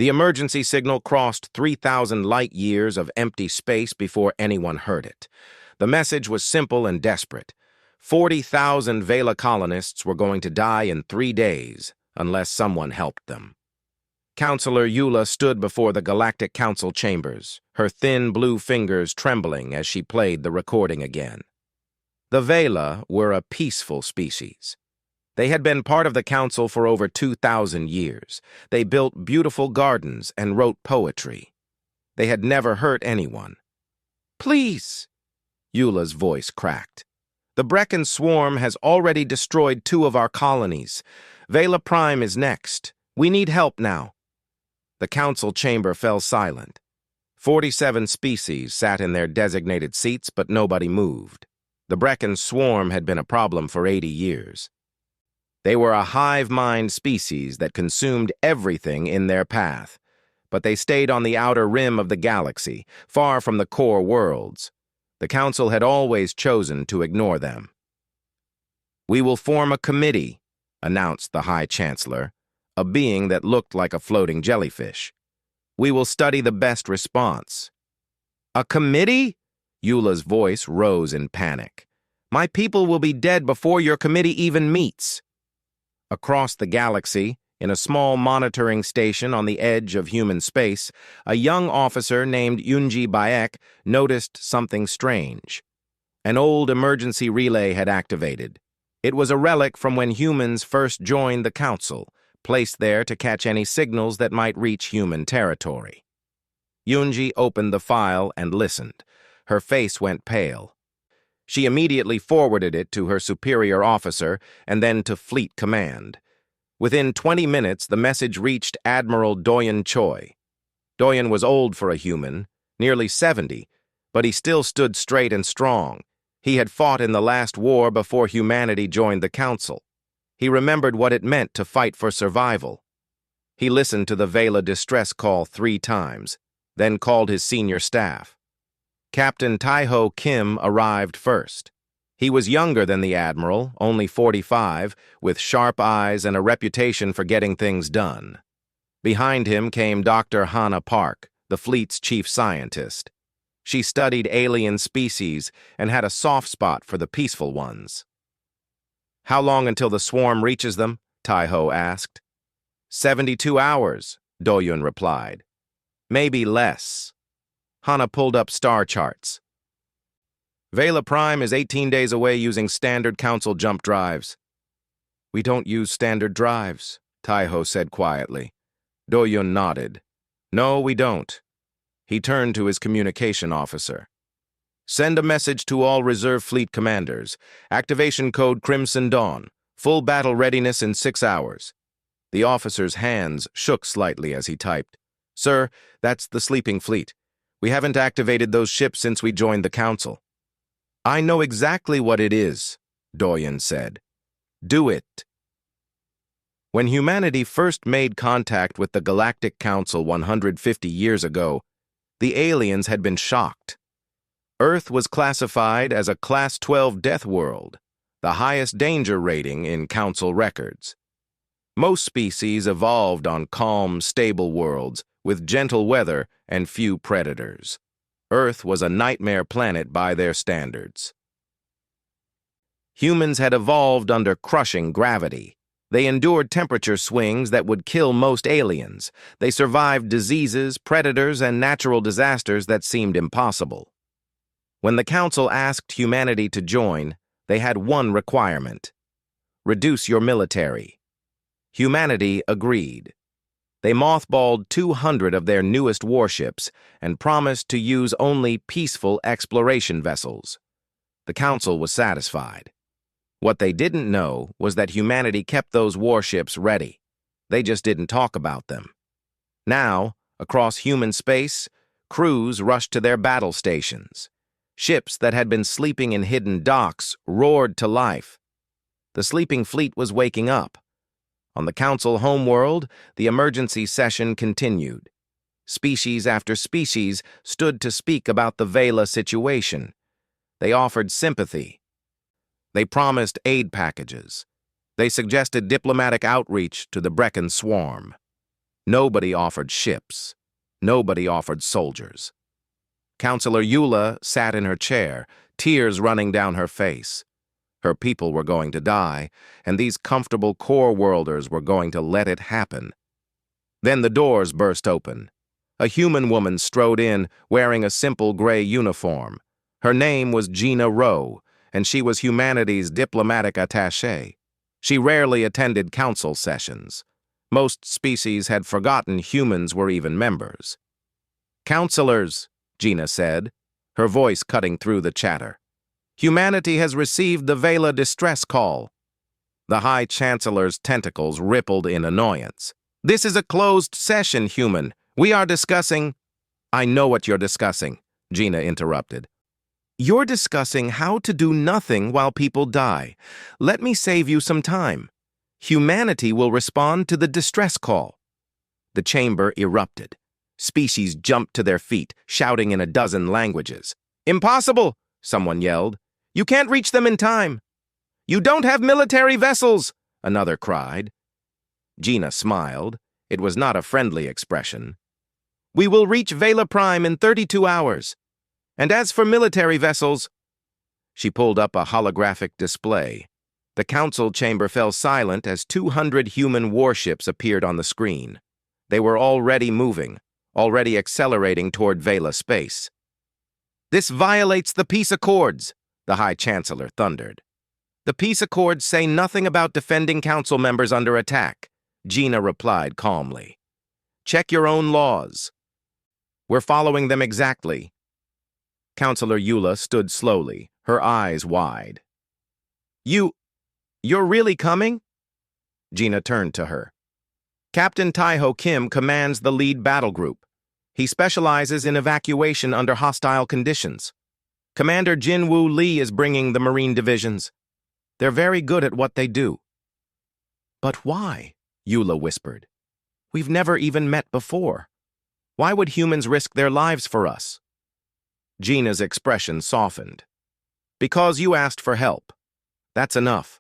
The emergency signal crossed 3,000 light-years of empty space before anyone heard it. The message was simple and desperate. 40,000 Vela colonists were going to die in 3 days unless someone helped them. Counselor Eula stood before the Galactic Council chambers, her thin blue fingers trembling as she played the recording again. The Vela were a peaceful species. They had been part of the Council for over 2,000 years. They built beautiful gardens and wrote poetry. They had never hurt anyone. "Please!" Eula's voice cracked. "The Brecken swarm has already destroyed 2 of our colonies. Vela Prime is next. We need help now." The council chamber fell silent. 47 species sat in their designated seats, but nobody moved. The Brecken swarm had been a problem for 80 years. They were a hive-mind species that consumed everything in their path, but they stayed on the outer rim of the galaxy, far from the core worlds. The council had always chosen to ignore them. "We will form a committee," announced the High Chancellor, a being that looked like a floating jellyfish. "We will study the best response." "A committee?" Eula's voice rose in panic. "My people will be dead before your committee even meets." Across the galaxy, in a small monitoring station on the edge of human space, a young officer named Yunji Baek noticed something strange. An old emergency relay had activated. It was a relic from when humans first joined the council, placed there to catch any signals that might reach human territory. Yunji opened the file and listened. Her face went pale. She immediately forwarded it to her superior officer and then to Fleet Command. Within 20 minutes, the message reached Admiral Doyen Choi. Doyen was old for a human, nearly 70, but he still stood straight and strong. He had fought in the last war before humanity joined the council. He remembered what it meant to fight for survival. He listened to the Vela distress call 3 times, then called his senior staff. Captain Taiho Kim arrived first. He was younger than the Admiral, only 45, with sharp eyes and a reputation for getting things done. Behind him came Dr. Hannah Park, the fleet's chief scientist. She studied alien species and had a soft spot for the peaceful ones. "How long until the swarm reaches them?" Taiho asked. 72 hours, Doyun replied. "Maybe less." Hannah pulled up star charts. "Vela Prime is 18 days away using standard council jump drives." "We don't use standard drives," Taiho said quietly. Doyun nodded. "No, we don't." He turned to his communication officer. "Send a message to all reserve fleet commanders. Activation code Crimson Dawn. Full battle readiness in 6 hours. The officer's hands shook slightly as he typed. "Sir, that's the sleeping fleet. We haven't activated those ships since we joined the council." "I know exactly what it is," Doyen said. "Do it." When humanity first made contact with the Galactic Council 150 years ago, the aliens had been shocked. Earth was classified as a Class 12 death world, the highest danger rating in Council records. Most species evolved on calm, stable worlds with gentle weather and few predators. Earth was a nightmare planet by their standards. Humans had evolved under crushing gravity. They endured temperature swings that would kill most aliens. They survived diseases, predators, and natural disasters that seemed impossible. When the Council asked humanity to join, they had one requirement: reduce your military. Humanity agreed. They mothballed 200 of their newest warships and promised to use only peaceful exploration vessels. The Council was satisfied. What they didn't know was that humanity kept those warships ready. They just didn't talk about them. Now, across human space, crews rushed to their battle stations. Ships that had been sleeping in hidden docks roared to life. The sleeping fleet was waking up. On the Council homeworld, the emergency session continued. Species after species stood to speak about the Vela situation. They offered sympathy. They promised aid packages. They suggested diplomatic outreach to the Brecken swarm. Nobody offered ships. Nobody offered soldiers. Counselor Eula sat in her chair, tears running down her face. Her people were going to die, and these comfortable core-worlders were going to let it happen. Then the doors burst open. A human woman strode in, wearing a simple gray uniform. Her name was Gina Rowe, and she was humanity's diplomatic attaché. She rarely attended council sessions. Most species had forgotten humans were even members. "Counselors," Gina said, her voice cutting through the chatter. "Humanity has received the Vela distress call." The High Chancellor's tentacles rippled in annoyance. "This is a closed session, human. We are discussing—" "I know what you're discussing," Gina interrupted. "You're discussing how to do nothing while people die. Let me save you some time. Humanity will respond to the distress call." The chamber erupted. Species jumped to their feet, shouting in a dozen languages. "Impossible!" someone yelled. "You can't reach them in time." "You don't have military vessels!" another cried. Gina smiled. It was not a friendly expression. "We will reach Vela Prime in 32 hours. And as for military vessels—" She pulled up a holographic display. The council chamber fell silent as 200 human warships appeared on the screen. They were already moving, already accelerating toward Vela space. "This violates the peace accords," the High Chancellor thundered. "The peace accords say nothing about defending council members under attack," Gina replied calmly. "Check your own laws." "We're following them exactly." Counselor Eula stood slowly, her eyes wide. You're really coming?" Gina turned to her. "Captain Taiho Kim commands the lead battle group. He specializes in evacuation under hostile conditions. Commander Jinwoo Lee is bringing the Marine divisions. They're very good at what they do." "But why?" Eula whispered. "We've never even met before. Why would humans risk their lives for us?" Gina's expression softened. "Because you asked for help. That's enough."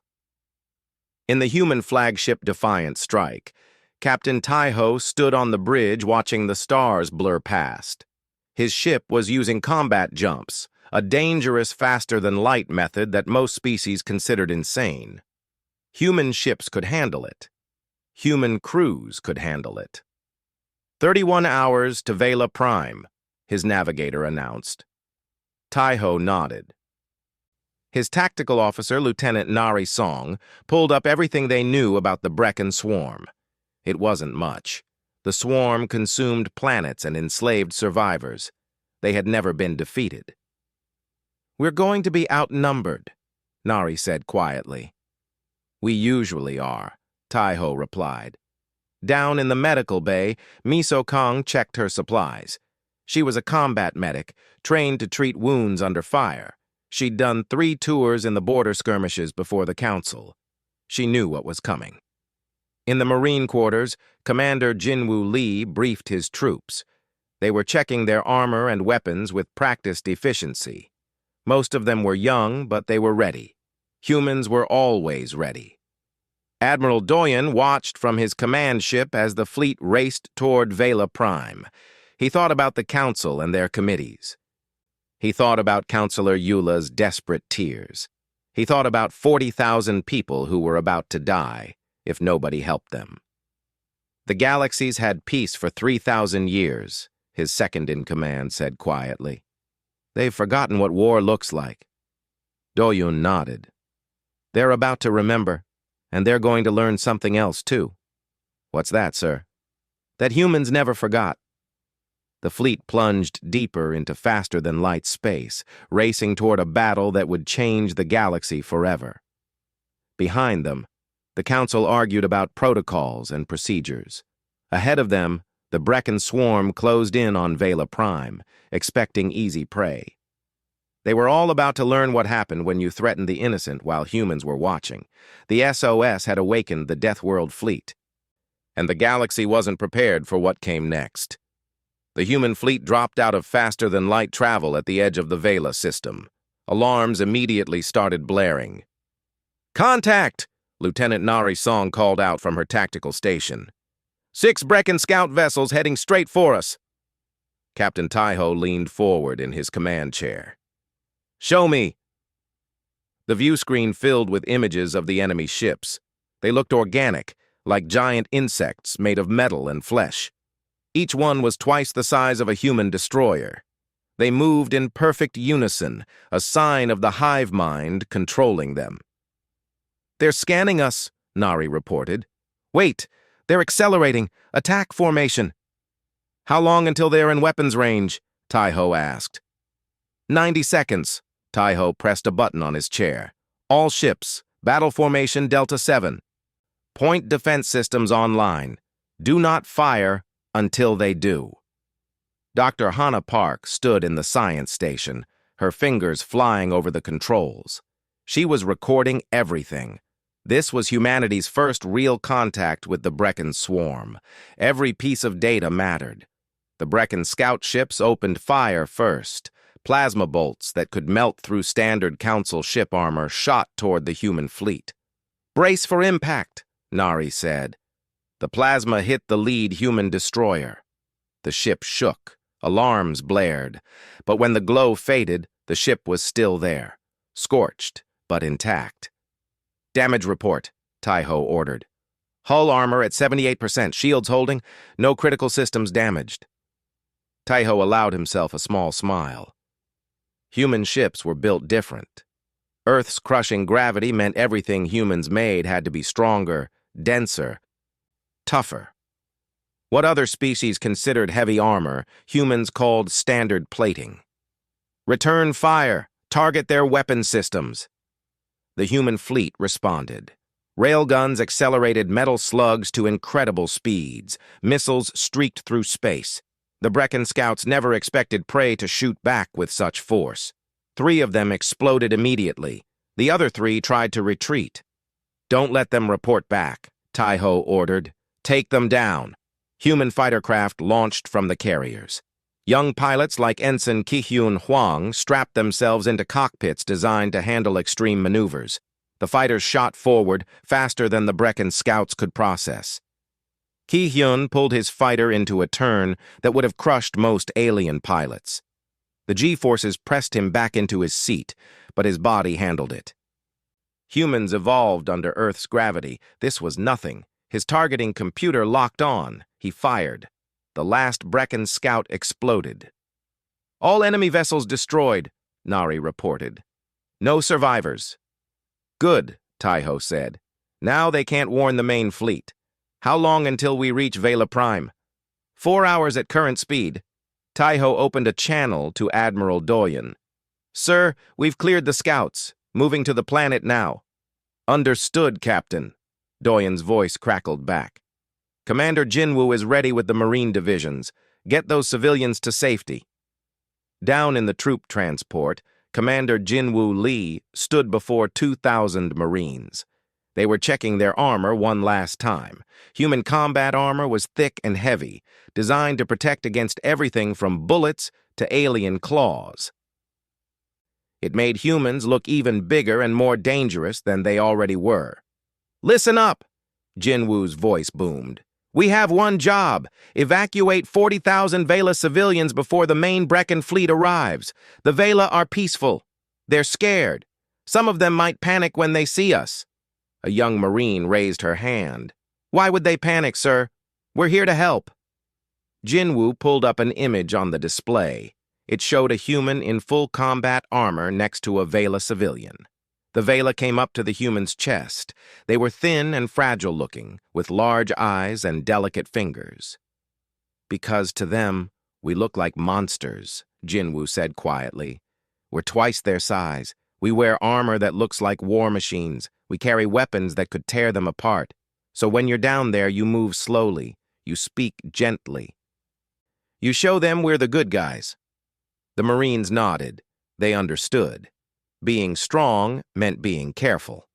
In the human flagship Defiant Strike, Captain Taiho stood on the bridge watching the stars blur past. His ship was using combat jumps, a dangerous faster-than-light method that most species considered insane. Human ships could handle it. Human crews could handle it. 31 hours to Vela Prime," his navigator announced. Taiho nodded. His tactical officer, Lieutenant Nari Song, pulled up everything they knew about the Brecken Swarm. It wasn't much. The swarm consumed planets and enslaved survivors. They had never been defeated. "We're going to be outnumbered," Nari said quietly. "We usually are," Taiho replied. Down in the medical bay, Miso Kong checked her supplies. She was a combat medic, trained to treat wounds under fire. She'd done 3 tours in the border skirmishes before the council. She knew what was coming. In the Marine quarters, Commander Jinwoo Lee briefed his troops. They were checking their armor and weapons with practiced efficiency. Most of them were young, but they were ready. Humans were always ready. Admiral Doyen watched from his command ship as the fleet raced toward Vela Prime. He thought about the council and their committees. He thought about Counselor Eula's desperate tears. He thought about 40,000 people who were about to die if nobody helped them. "The galaxies had peace for 3,000 years, his second-in-command said quietly. "They've forgotten what war looks like." Doyun nodded. "They're about to remember, and they're going to learn something else, too." "What's that, sir?" "That humans never forgot." The fleet plunged deeper into faster-than-light space, racing toward a battle that would change the galaxy forever. Behind them, the council argued about protocols and procedures. Ahead of them, the Brecken swarm closed in on Vela Prime, expecting easy prey. They were all about to learn what happened when you threatened the innocent while humans were watching. The SOS had awakened the Deathworld fleet, and the galaxy wasn't prepared for what came next. The human fleet dropped out of faster-than-light travel at the edge of the Vela system. Alarms immediately started blaring. "Contact!" Lieutenant Nari Song called out from her tactical station. 6 Brecken scout vessels heading straight for us. Captain Taiho leaned forward in his command chair. Show me. The view screen filled with images of the enemy ships. They looked organic, like giant insects made of metal and flesh. Each one was twice the size of a human destroyer. They moved in perfect unison, a sign of the hive mind controlling them. They're scanning us, Nari reported. Wait, they're accelerating. Attack formation. How long until they're in weapons range? Taiho asked. 90 seconds. Taiho pressed a button on his chair. All ships, battle formation Delta 7. Point defense systems online. Do not fire until they do. Dr. Hannah Park stood in the science station, her fingers flying over the controls. She was recording everything. This was humanity's first real contact with the Brecken swarm. Every piece of data mattered. The Brecken scout ships opened fire first. Plasma bolts that could melt through standard Council ship armor shot toward the human fleet. Brace for impact, Nari said. The plasma hit the lead human destroyer. The ship shook. Alarms blared. But when the glow faded, the ship was still there. Scorched, but intact. Damage report, Taiho ordered. Hull armor at 78%, shields holding, no critical systems damaged. Taiho allowed himself a small smile. Human ships were built different. Earth's crushing gravity meant everything humans made had to be stronger, denser, tougher. What other species considered heavy armor, humans called standard plating. Return fire, target their weapon systems. The human fleet responded. Railguns accelerated metal slugs to incredible speeds. Missiles streaked through space. The Brecken scouts never expected prey to shoot back with such force. 3 of them exploded immediately. The other 3 tried to retreat. Don't let them report back, Taiho ordered. Take them down. Human fighter craft launched from the carriers. Young pilots like Ensign Ki-Hyun Hwang strapped themselves into cockpits designed to handle extreme maneuvers. The fighters shot forward faster than the Brecken scouts could process. Ki-Hyun pulled his fighter into a turn that would have crushed most alien pilots. The G-forces pressed him back into his seat, but his body handled it. Humans evolved under Earth's gravity. This was nothing. His targeting computer locked on. He fired. The last Brecken scout exploded. All enemy vessels destroyed, Nari reported. No survivors. Good, Taiho said. Now they can't warn the main fleet. How long until we reach Vela Prime? 4 hours at current speed. Taiho opened a channel to Admiral Doyen. Sir, we've cleared the scouts. Moving to the planet now. Understood, Captain. Doyen's voice crackled back. Commander Jinwoo is ready with the Marine divisions. Get those civilians to safety. Down in the troop transport, Commander Jinwoo Lee stood before 2,000 Marines. They were checking their armor one last time. Human combat armor was thick and heavy, designed to protect against everything from bullets to alien claws. It made humans look even bigger and more dangerous than they already were. Listen up, Jinwoo's voice boomed. We have one job. Evacuate 40,000 Vela civilians before the main Brecken fleet arrives. The Vela are peaceful. They're scared. Some of them might panic when they see us. A young Marine raised her hand. Why would they panic, sir? We're here to help. Jinwoo pulled up an image on the display. It showed a human in full combat armor next to a Vela civilian. The Vela came up to the human's chest. They were thin and fragile-looking, with large eyes and delicate fingers. Because to them, we look like monsters, Jinwoo said quietly. We're twice their size. We wear armor that looks like war machines. We carry weapons that could tear them apart. So when you're down there, you move slowly. You speak gently. You show them we're the good guys. The Marines nodded. They understood. Being strong meant being careful.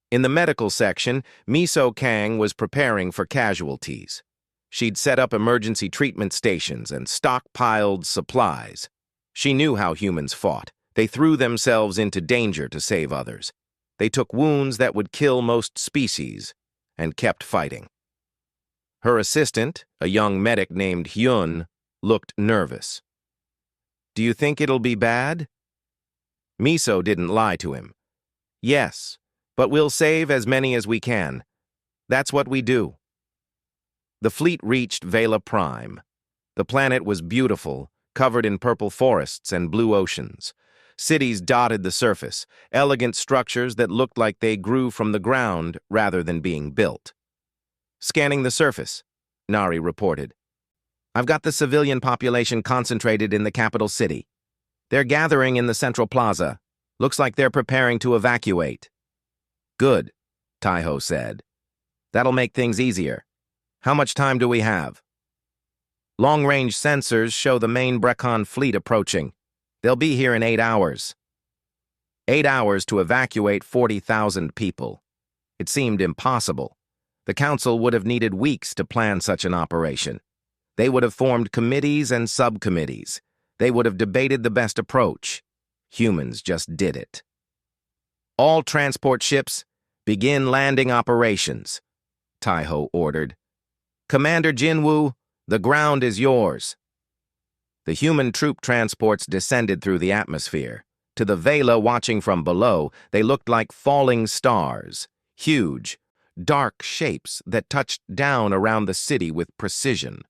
In the medical section, Miso Kang was preparing for casualties. She'd set up emergency treatment stations and stockpiled supplies. She knew how humans fought. They threw themselves into danger to save others. They took wounds that would kill most species and kept fighting. Her assistant, a young medic named Hyun, looked nervous. "Do you think it'll be bad?" Miso didn't lie to him. "Yes, but we'll save as many as we can. That's what we do." The fleet reached Vela Prime. The planet was beautiful, covered in purple forests and blue oceans. Cities dotted the surface, elegant structures that looked like they grew from the ground rather than being built. "Scanning the surface," Nari reported. "I've got the civilian population concentrated in the capital city. They're gathering in the central plaza. Looks like they're preparing to evacuate." "Good," Taiho said. "That'll make things easier. How much time do we have?" "Long-range sensors show the main Brecon fleet approaching. They'll be here in 8 hours." 8 hours to evacuate 40,000 people. It seemed impossible. The council would have needed weeks to plan such an operation. They would have formed committees and subcommittees. They would have debated the best approach. Humans just did it. "All transport ships, begin landing operations," Taiho ordered. "Commander Jinwoo, the ground is yours." The human troop transports descended through the atmosphere. To the Vela watching from below, they looked like falling stars, huge, dark shapes that touched down around the city with precision.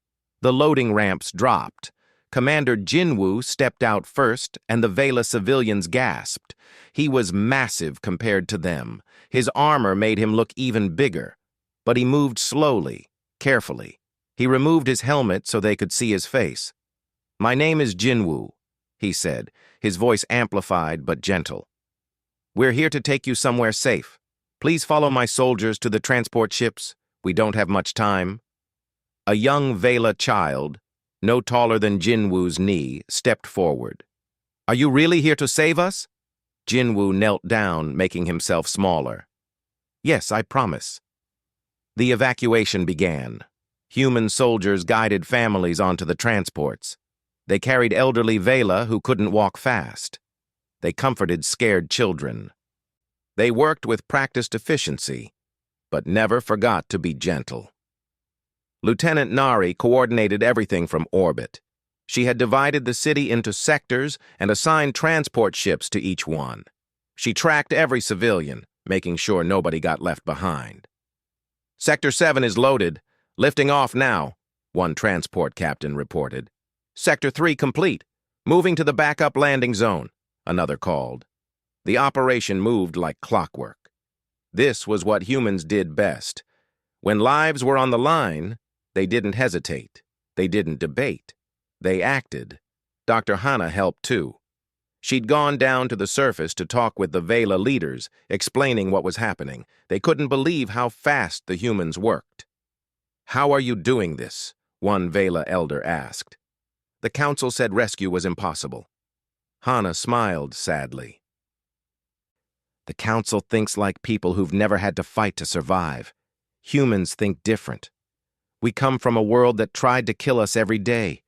The loading ramps dropped. Commander Jinwoo stepped out first, and the Vela civilians gasped. He was massive compared to them. His armor made him look even bigger. But he moved slowly, carefully. He removed his helmet so they could see his face. "My name is Jinwoo," he said, his voice amplified but gentle. "We're here to take you somewhere safe. Please follow my soldiers to the transport ships. We don't have much time." A young Vela child, no taller than Jinwoo's knee, stepped forward. "Are you really here to save us?" Jinwoo knelt down, making himself smaller. "Yes, I promise." The evacuation began. Human soldiers guided families onto the transports. They carried elderly Vela who couldn't walk fast. They comforted scared children. They worked with practiced efficiency, but never forgot to be gentle. Lieutenant Nari coordinated everything from orbit. She had divided the city into sectors and assigned transport ships to each one. She tracked every civilian, making sure nobody got left behind. "Sector 7 is loaded. Lifting off now," one transport captain reported. "Sector 3 complete. Moving to the backup landing zone," another called. The operation moved like clockwork. This was what humans did best. When lives were on the line, they didn't hesitate. They didn't debate. They acted. Dr. Hana helped too. She'd gone down to the surface to talk with the Vela leaders, explaining what was happening. They couldn't believe how fast the humans worked. "How are you doing this?" one Vela elder asked. The council said rescue was impossible. Hana smiled sadly. "The council thinks like people who've never had to fight to survive. Humans think different. We come from a world that tried to kill us every day.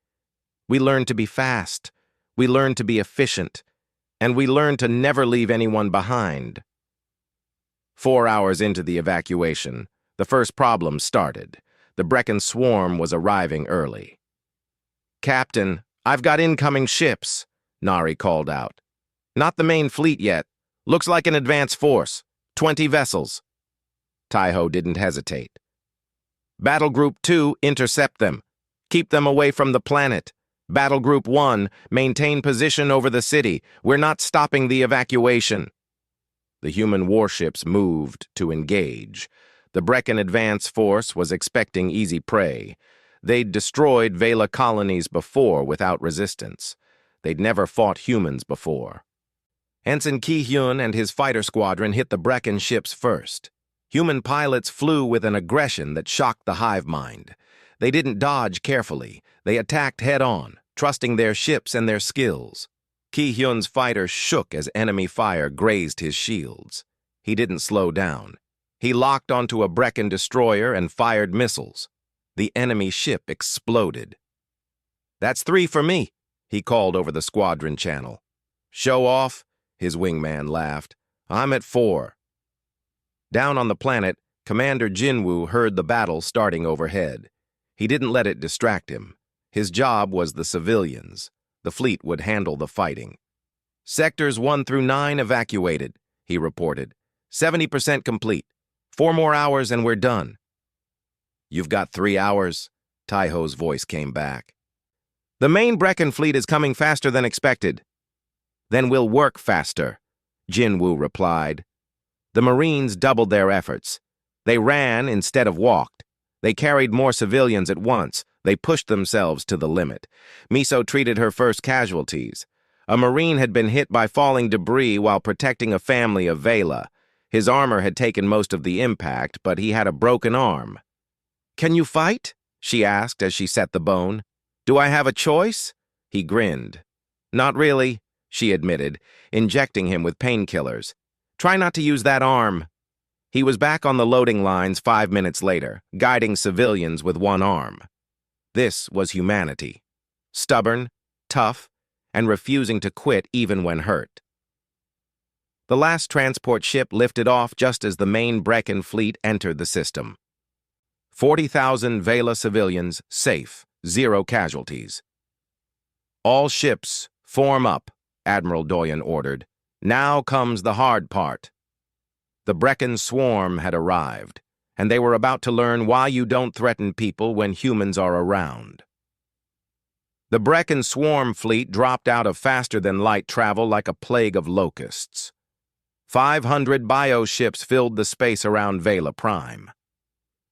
We learned to be fast. We learned to be efficient. And we learned to never leave anyone behind." 4 hours into the evacuation, the first problem started. The Brecon swarm was arriving early. "Captain, I've got incoming ships," Nari called out. "Not the main fleet yet. Looks like an advance force. 20 vessels." Taiho didn't hesitate. "Battle Group 2, intercept them. Keep them away from the planet. Battle Group 1, maintain position over the city. We're not stopping the evacuation." The human warships moved to engage. The Brecon advance force was expecting easy prey. They'd destroyed Vela colonies before without resistance. They'd never fought humans before. Ensign Ki-hyun and his fighter squadron hit the Brecon ships first. Human pilots flew with an aggression that shocked the hive mind. They didn't dodge carefully. They attacked head-on, trusting their ships and their skills. Ki-hyun's fighter shook as enemy fire grazed his shields. He didn't slow down. He locked onto a Brecon destroyer and fired missiles. The enemy ship exploded. "That's 3 for me," he called over the squadron channel. "Show off," his wingman laughed. "I'm at 4. Down on the planet, Commander Jinwoo heard the battle starting overhead. He didn't let it distract him. His job was the civilians. The fleet would handle the fighting. Sectors 1 through 9 evacuated, he reported. 70% complete. 4 more hours and we're done. You've got 3 hours, Taiho's voice came back. The main Brecken fleet is coming faster than expected. Then we'll work faster, Jinwoo replied. The Marines doubled their efforts. They ran instead of walked. They carried more civilians at once. They pushed themselves to the limit. Miso treated her first casualties. A Marine had been hit by falling debris while protecting a family of Vela. His armor had taken most of the impact, but he had a broken arm. "Can you fight?" she asked as she set the bone. "Do I have a choice?" He grinned. "Not really," she admitted, injecting him with painkillers. "Try not to use that arm." He was back on the loading lines 5 minutes later, guiding civilians with one arm. This was humanity. Stubborn, tough, and refusing to quit even when hurt. The last transport ship lifted off just as the main Brecken fleet entered the system. 40,000 Vela civilians, safe, 0 casualties. "All ships, form up," Admiral Doyen ordered. "Now comes the hard part." The Brecken swarm had arrived, and they were about to learn why you don't threaten people when humans are around. The Brecken swarm fleet dropped out of faster-than-light travel like a plague of locusts. 500 bioships filled the space around Vela Prime.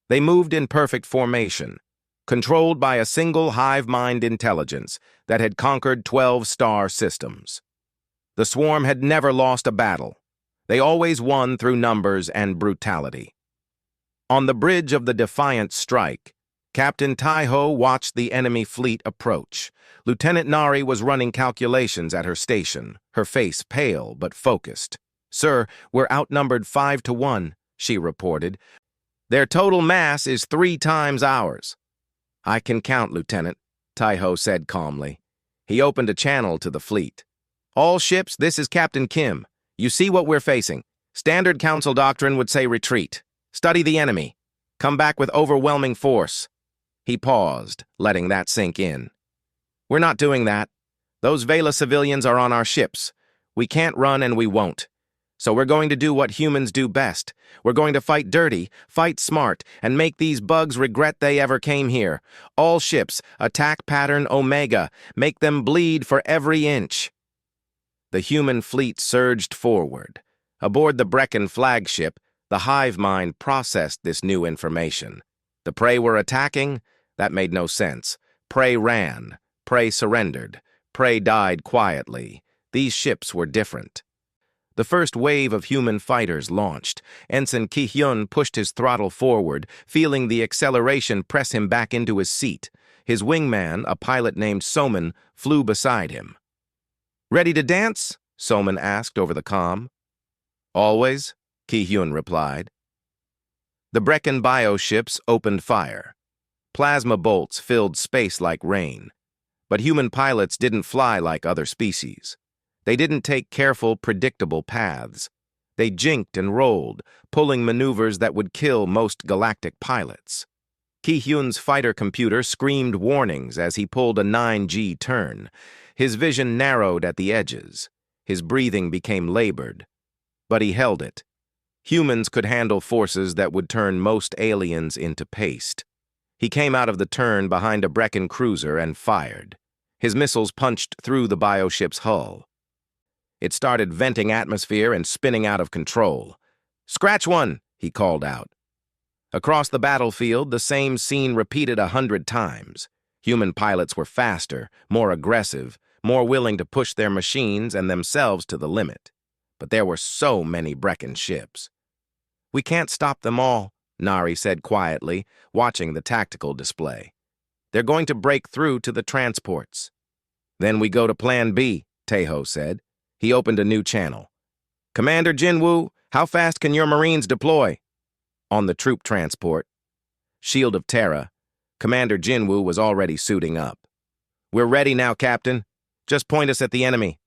They moved in perfect formation, controlled by a single hive-mind intelligence that had conquered 12 star systems. The swarm had never lost a battle. They always won through numbers and brutality. On the bridge of the Defiant Strike, Captain Taiho watched the enemy fleet approach. Lieutenant Nari was running calculations at her station, her face pale but focused. "Sir, we're outnumbered 5-1, she reported. "Their total mass is 3 times ours." "I can count, Lieutenant," Taiho said calmly. He opened a channel to the fleet. "All ships, this is Captain Kim. You see what we're facing. Standard Council doctrine would say retreat. Study the enemy. Come back with overwhelming force." He paused, letting that sink in. "We're not doing that. Those Vela civilians are on our ships. We can't run and we won't. So we're going to do what humans do best. We're going to fight dirty, fight smart, and make these bugs regret they ever came here. All ships, attack pattern Omega. Make them bleed for every inch." The human fleet surged forward. Aboard the Brecken flagship, the hive mind processed this new information. The prey were attacking? That made no sense. Prey ran. Prey surrendered. Prey died quietly. These ships were different. The first wave of human fighters launched. Ensign Ki-hyun pushed his throttle forward, feeling the acceleration press him back into his seat. His wingman, a pilot named Soman, flew beside him. "Ready to dance?" Soman asked over the comm. "Always," Ki-hyun replied. The Brecken bioships opened fire. Plasma bolts filled space like rain. But human pilots didn't fly like other species. They didn't take careful, predictable paths. They jinked and rolled, pulling maneuvers that would kill most galactic pilots. Ki-hyun's fighter computer screamed warnings as he pulled a 9G turn. His vision narrowed at the edges. His breathing became labored. But he held it. Humans could handle forces that would turn most aliens into paste. He came out of the turn behind a Brecken cruiser and fired. His missiles punched through the bioship's hull. It started venting atmosphere and spinning out of control. "Scratch one," he called out. Across the battlefield, the same scene repeated 100 times. Human pilots were faster, more aggressive, more willing to push their machines and themselves to the limit. But there were so many Brecken ships. "We can't stop them all," Nari said quietly, watching the tactical display. "They're going to break through to the transports." "Then we go to Plan B," Taiho said. He opened a new channel. "Commander Jinwoo, how fast can your Marines deploy?" "On the troop transport." Shield of Terra. Commander Jinwoo was already suiting up. "We're ready now, Captain. Just point us at the enemy."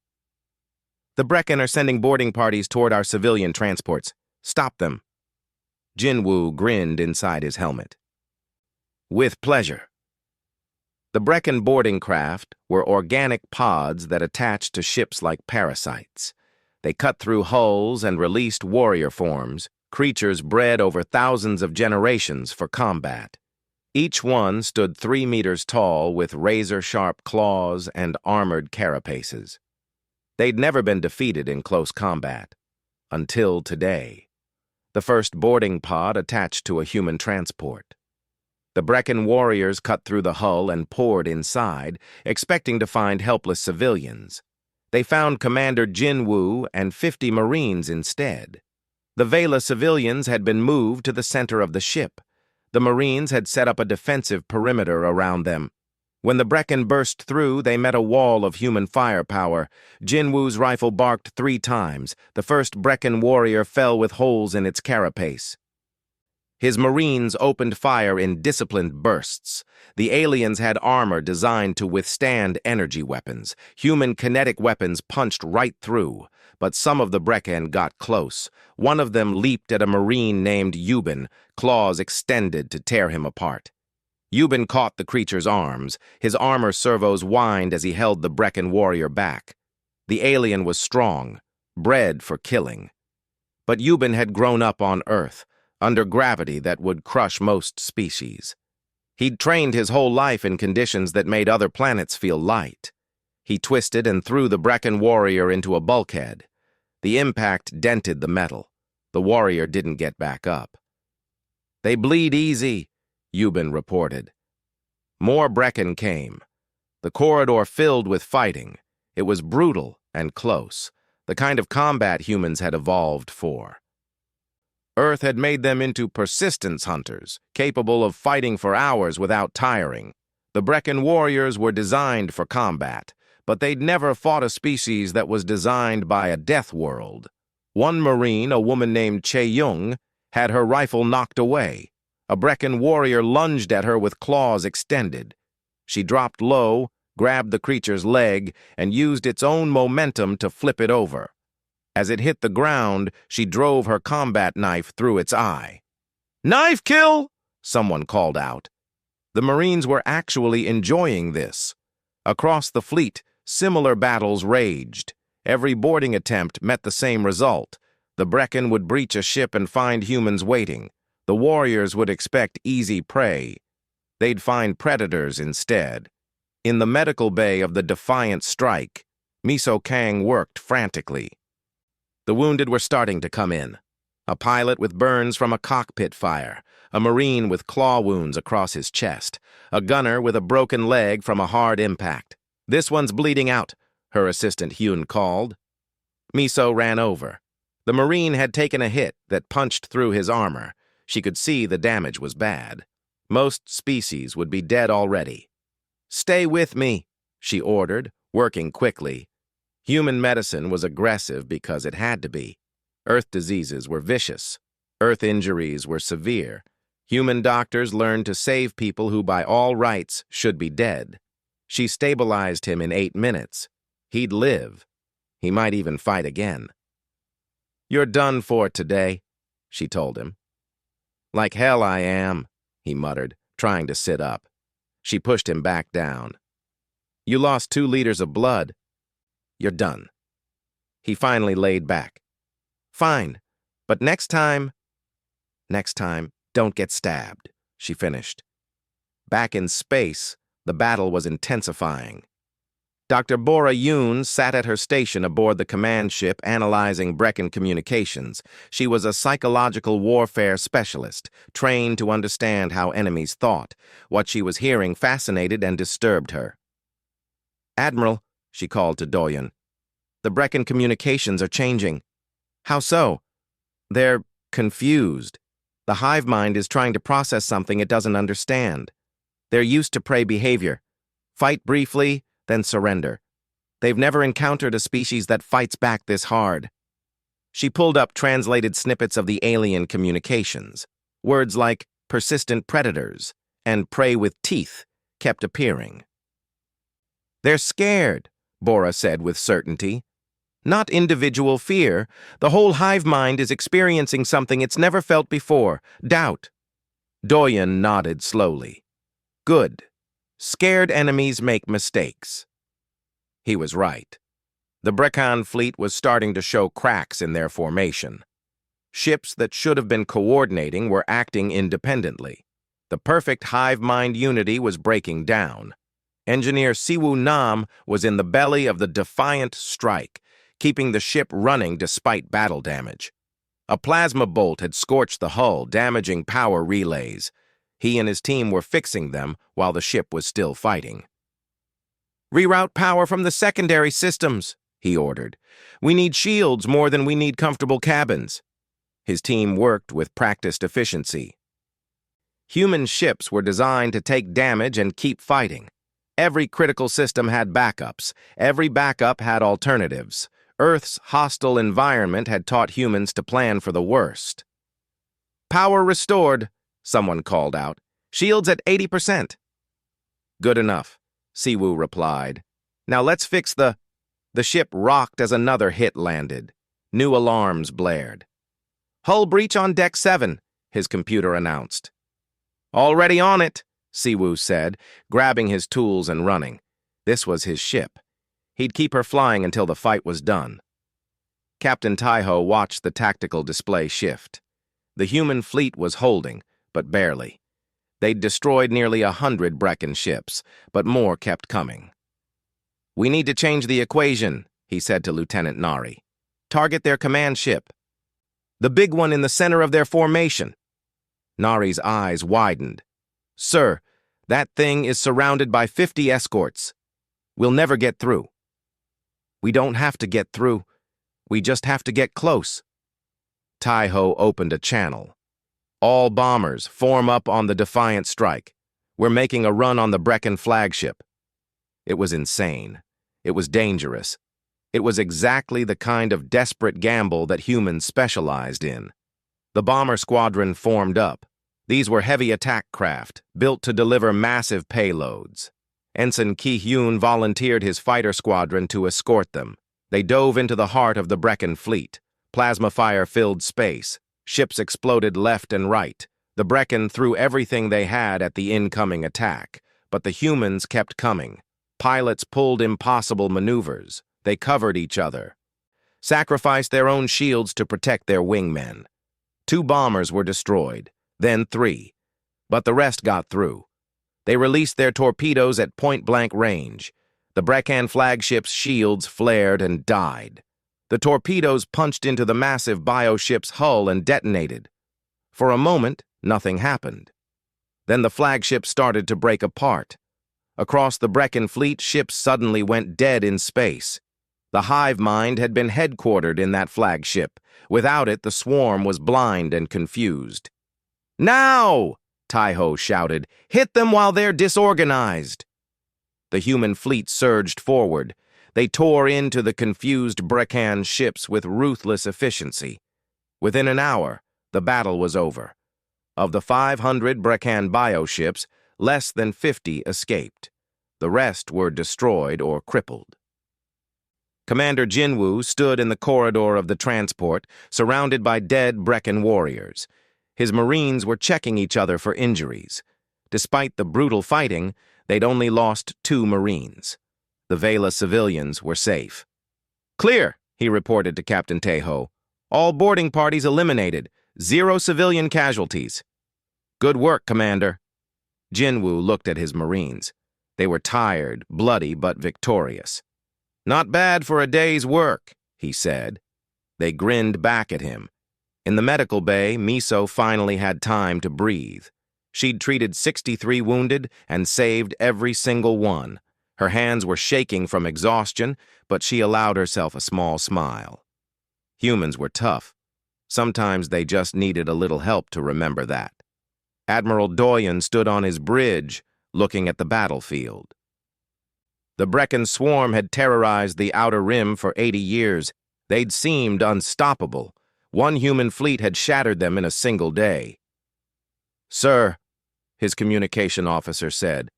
"The Brecken are sending boarding parties toward our civilian transports. Stop them." Jinwoo grinned inside his helmet. "With pleasure." The Brecken boarding craft were organic pods that attached to ships like parasites. They cut through hulls and released warrior forms, creatures bred over thousands of generations for combat. Each one stood 3 meters tall with razor-sharp claws and armored carapaces. They'd never been defeated in close combat. Until today. The first boarding pod attached to a human transport. The Brecken warriors cut through the hull and poured inside, expecting to find helpless civilians. They found Commander Jinwoo and 50 Marines instead. The Vela civilians had been moved to the center of the ship. The Marines had set up a defensive perimeter around them. When the Brecken burst through, they met a wall of human firepower. Jinwoo's rifle barked 3 times. The first Brecken warrior fell with holes in its carapace. His Marines opened fire in disciplined bursts. The aliens had armor designed to withstand energy weapons. Human kinetic weapons punched right through. But some of the Brecken got close. One of them leaped at a Marine named Yubin, claws extended to tear him apart. Yubin caught the creature's arms. His armor servos whined as he held the Brecken warrior back. The alien was strong, bred for killing. But Yubin had grown up on Earth, under gravity that would crush most species. He'd trained his whole life in conditions that made other planets feel light. He twisted and threw the Brecken warrior into a bulkhead. The impact dented the metal. The warrior didn't get back up. "They bleed easy," Yubin reported. More Brecken came. The corridor filled with fighting. It was brutal and close, the kind of combat humans had evolved for. Earth had made them into persistence hunters, capable of fighting for hours without tiring. The Brecken warriors were designed for combat, but they'd never fought a species that was designed by a death world. One Marine, a woman named Che-Yung, had her rifle knocked away. A Brecken warrior lunged at her with claws extended. She dropped low, grabbed the creature's leg, and used its own momentum to flip it over. As it hit the ground, she drove her combat knife through its eye. "Knife kill!" someone called out. The Marines were actually enjoying this. Across the fleet, similar battles raged. Every boarding attempt met the same result. The Brecken would breach a ship and find humans waiting. The warriors would expect easy prey. They'd find predators instead. In the medical bay of the Defiant Strike, Miso Kang worked frantically. The wounded were starting to come in. A pilot with burns from a cockpit fire, a Marine with claw wounds across his chest, a gunner with a broken leg from a hard impact. "This one's bleeding out," her assistant Hyun called. Miso ran over. The Marine had taken a hit that punched through his armor. She could see the damage was bad. Most species would be dead already. "Stay with me," she ordered, working quickly. Human medicine was aggressive because it had to be. Earth diseases were vicious. Earth injuries were severe. Human doctors learned to save people who by all rights should be dead. She stabilized him in 8 minutes. He'd live. He might even fight again. "You're done for today," she told him. "Like hell I am," he muttered, trying to sit up. She pushed him back down. "You lost 2 liters of blood. You're done." He finally laid back. "Fine, but next time, don't get stabbed," she finished. Back in space, the battle was intensifying. Dr. Bora Yoon sat at her station aboard the command ship analyzing Brecken communications. She was a psychological warfare specialist, trained to understand how enemies thought. What she was hearing fascinated and disturbed her. "Admiral," she called to Doyen, "the Brecken communications are changing." "How so?" "They're confused. The hive mind is trying to process something it doesn't understand. They're used to prey behavior. Fight briefly, then surrender. They've never encountered a species that fights back this hard." She pulled up translated snippets of the alien communications. Words like persistent predators and prey with teeth kept appearing. "They're scared," Bora said with certainty. "Not individual fear. The whole hive mind is experiencing something it's never felt before, doubt." Doyen nodded slowly. "Good. Scared enemies make mistakes. He was right. The Brecon fleet was starting to show cracks in their formation. Ships that should have been coordinating were acting independently. The perfect hive mind unity was breaking down. Engineer Siwoo Nam was in the belly of the defiant strike, keeping the ship running despite battle damage. A plasma bolt had scorched the hull, damaging power relays. He and his team were fixing them while the ship was still fighting. "Reroute power from the secondary systems," he ordered. "We need shields more than we need comfortable cabins." His team worked with practiced efficiency. Human ships were designed to take damage and keep fighting. Every critical system had backups. Every backup had alternatives. Earth's hostile environment had taught humans to plan for the worst. "Power restored," someone called out. "Shields at 80%. "Good enough," Siwoo replied. "Now let's fix the—" The ship rocked as another hit landed. New alarms blared. "Hull breach on Deck 7, his computer announced. "Already on it," Siwoo said, grabbing his tools and running. This was his ship. He'd keep her flying until the fight was done. Captain Taiho watched the tactical display shift. The human fleet was holding, but barely. They'd destroyed nearly 100 Brecon ships, but more kept coming. "We need to change the equation," he said to Lieutenant Nari. "Target their command ship. The big one in the center of their formation." Nari's eyes widened. "Sir, that thing is surrounded by 50 escorts. We'll never get through." "We don't have to get through. We just have to get close." Taiho opened a channel. "All bombers, form up on the Defiant strike. We're making a run on the Brecon flagship." It was insane. It was dangerous. It was exactly the kind of desperate gamble that humans specialized in. The bomber squadron formed up. These were heavy attack craft, built to deliver massive payloads. Ensign Ki-hyun volunteered his fighter squadron to escort them. They dove into the heart of the Brecon fleet. Plasma fire filled space. Ships exploded left and right. The Brecon threw everything they had at the incoming attack, but the humans kept coming. Pilots pulled impossible maneuvers. They covered each other, sacrificed their own shields to protect their wingmen. 2 bombers were destroyed, then 3, but the rest got through. They released their torpedoes at point-blank range. The Brecon flagship's shields flared and died. The torpedoes punched into the massive bioship's hull and detonated. For a moment, nothing happened. Then the flagship started to break apart. Across the Brecon fleet, ships suddenly went dead in space. The hive mind had been headquartered in that flagship. Without it, the swarm was blind and confused. "Now!" Taiho shouted. "Hit them while they're disorganized." The human fleet surged forward. They tore into the confused Brecon ships with ruthless efficiency. Within an hour, the battle was over. Of the 500 Brecon bioships, less than 50 escaped. The rest were destroyed or crippled. Commander Jinwoo stood in the corridor of the transport, surrounded by dead Brecon warriors. His Marines were checking each other for injuries. Despite the brutal fighting, they'd only lost 2 Marines. The Vela civilians were safe. "Clear," he reported to Captain Taiho. "All boarding parties eliminated. 0 civilian casualties." "Good work, Commander." Jinwoo looked at his Marines. They were tired, bloody, but victorious. "Not bad for a day's work," he said. They grinned back at him. In the medical bay, Miso finally had time to breathe. She'd treated 63 wounded and saved every single one. Her hands were shaking from exhaustion, but she allowed herself a small smile. Humans were tough. Sometimes they just needed a little help to remember that. Admiral Doyen stood on his bridge, looking at the battlefield. The Brecon swarm had terrorized the Outer Rim for 80 years. They'd seemed unstoppable. One human fleet had shattered them in a single day. "Sir," his communication officer said,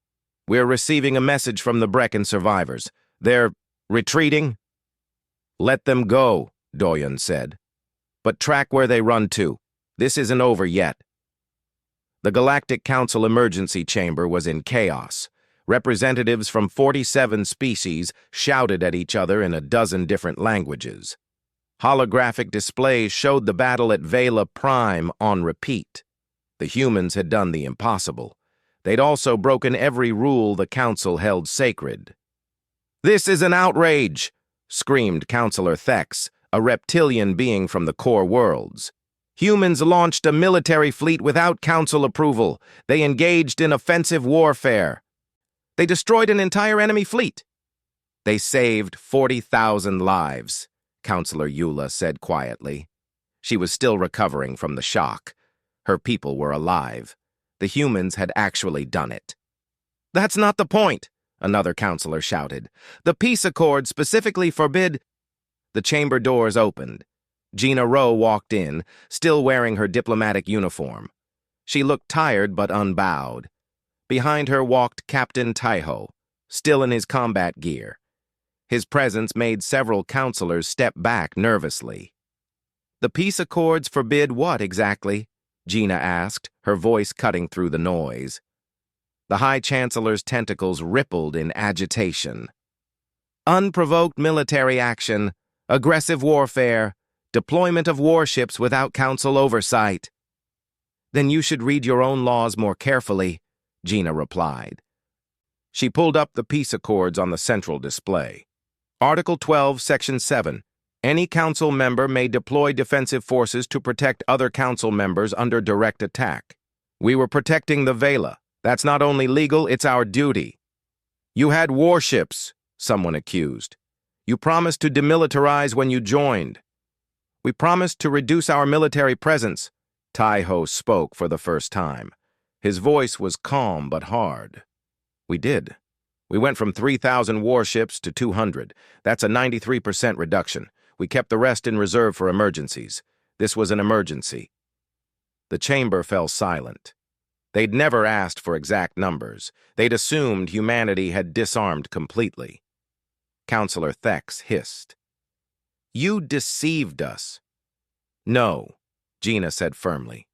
"we're receiving a message from the Brecon survivors. They're retreating." "Let them go," Doyen said. "But track where they run to. This isn't over yet." The Galactic Council emergency chamber was in chaos. Representatives from 47 species shouted at each other in a dozen different languages. Holographic displays showed the battle at Vela Prime on repeat. The humans had done the impossible. They'd also broken every rule the Council held sacred. "This is an outrage!" screamed Counselor Thex, a reptilian being from the core worlds. "Humans launched a military fleet without Council approval. They engaged in offensive warfare. They destroyed an entire enemy fleet. They saved 40,000 lives," Counselor Eula said quietly. She was still recovering from the shock. Her people were alive. The humans had actually done it. "That's not the point," another counselor shouted. "The peace accord specifically forbid—" The chamber doors opened. Gina Rowe walked in, still wearing her diplomatic uniform. She looked tired but unbowed. Behind her walked Captain Taiho, still in his combat gear. His presence made several counselors step back nervously. "The peace accords forbid what exactly?" Gina asked, her voice cutting through the noise. The High Chancellor's tentacles rippled in agitation. "Unprovoked military action, aggressive warfare, deployment of warships without Council oversight." "Then you should read your own laws more carefully," Gina replied. She pulled up the peace accords on the central display. Article 12, Section 7. Any council member may deploy defensive forces to protect other council members under direct attack. We were protecting the Vela. That's not only legal, it's our duty. "You had warships," someone accused. "You promised to demilitarize when you joined." "We promised to reduce our military presence," Taiho spoke for the first time. His voice was calm but hard. "We did. We went from 3,000 warships to 200. That's a 93% reduction. We kept the rest in reserve for emergencies. This was an emergency." The chamber fell silent. They'd never asked for exact numbers. They'd assumed humanity had disarmed completely. Counselor Thex hissed. "You deceived us." "No," Gina said firmly.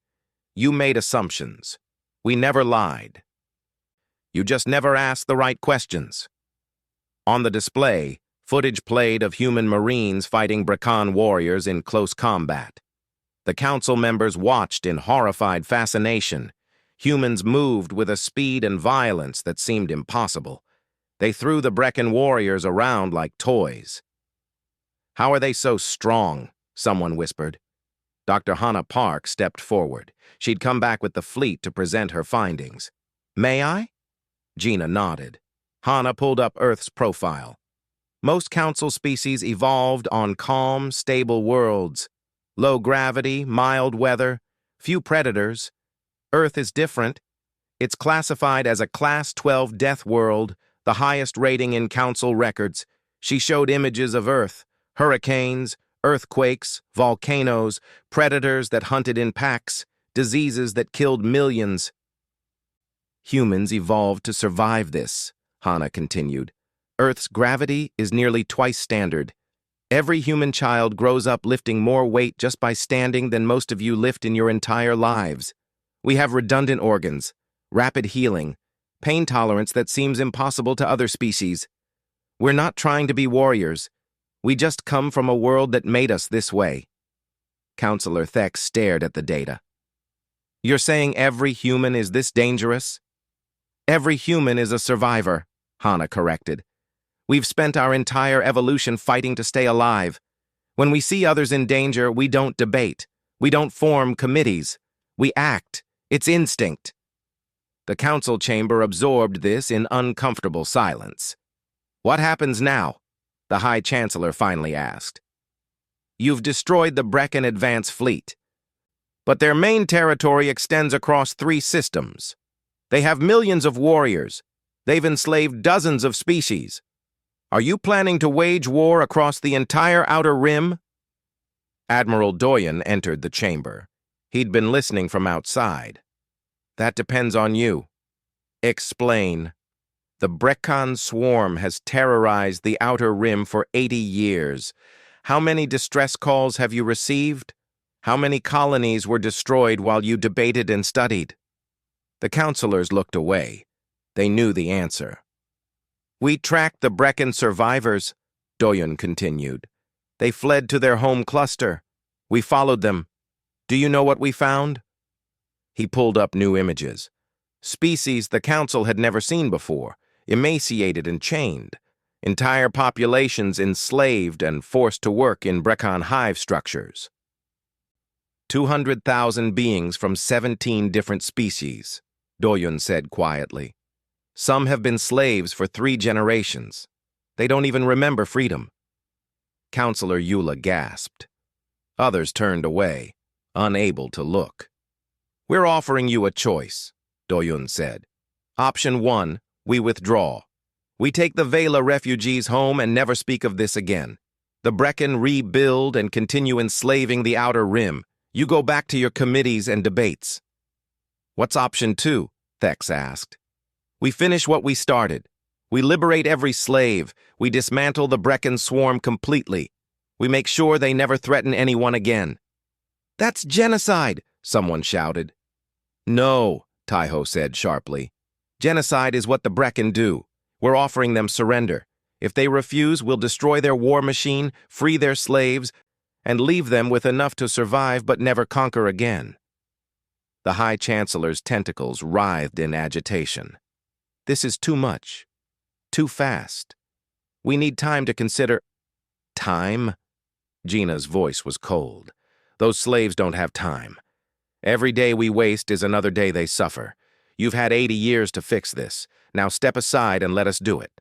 "You made assumptions. We never lied. You just never asked the right questions." On the display, footage played of human Marines fighting Brakan warriors in close combat. The council members watched in horrified fascination. Humans moved with a speed and violence that seemed impossible. They threw the Brecken warriors around like toys. "How are they so strong?" someone whispered. Dr. Hannah Park stepped forward. She'd come back with the fleet to present her findings. "May I?" Gina nodded. Hannah pulled up Earth's profile. Most council species evolved on calm, stable worlds. Low gravity, mild weather, few predators. Earth is different. It's classified as a Class 12 death world, the highest rating in council records. She showed images of Earth, hurricanes, earthquakes, volcanoes, predators that hunted in packs, diseases that killed millions. "Humans evolved to survive this," Hannah continued. "Earth's gravity is nearly twice standard. Every human child grows up lifting more weight just by standing than most of you lift in your entire lives. We have redundant organs, rapid healing, pain tolerance that seems impossible to other species. We're not trying to be warriors. We just come from a world that made us this way." Counselor Thex stared at the data. "You're saying every human is this dangerous?" "Every human is a survivor," Hannah corrected. "We've spent our entire evolution fighting to stay alive. When we see others in danger, we don't debate. We don't form committees. We act. It's instinct." The council chamber absorbed this in uncomfortable silence. "What happens now?" the High Chancellor finally asked. "You've destroyed the Brecken Advance Fleet. But their main territory extends across 3 systems. They have millions of warriors. They've enslaved dozens of species. Are you planning to wage war across the entire Outer Rim?" Admiral Doyen entered the chamber. He'd been listening from outside. "That depends on you." "Explain." "The Brekan swarm has terrorized the Outer Rim for 80 years. How many distress calls have you received? How many colonies were destroyed while you debated and studied?" The counselors looked away. They knew the answer. "We tracked the Brecken survivors," Doyon continued. "They fled to their home cluster. We followed them. Do you know what we found?" He pulled up new images. Species the Council had never seen before, emaciated and chained. Entire populations enslaved and forced to work in Brecken hive structures. 200,000 beings from 17 different species, Doyon said quietly. Some have been slaves for 3 generations. They don't even remember freedom. Counselor Eula gasped. Others turned away, unable to look. "We're offering you a choice," Doyon said. "Option 1, we withdraw. We take the Vela refugees home and never speak of this again. The Brecken rebuild and continue enslaving the Outer Rim. You go back to your committees and debates." "What's option 2? Thex asked. "We finish what we started. We liberate every slave. We dismantle the Brecken swarm completely. We make sure they never threaten anyone again." "That's genocide," someone shouted. "No," Taiho said sharply. "Genocide is what the Brecken do. We're offering them surrender. If they refuse, we'll destroy their war machine, free their slaves, and leave them with enough to survive but never conquer again." The High Chancellor's tentacles writhed in agitation. "This is too much. Too fast. We need time to consider—" "Time?" Gina's voice was cold. "Those slaves don't have time. Every day we waste is another day they suffer. You've had 80 years to fix this. Now step aside and let us do it."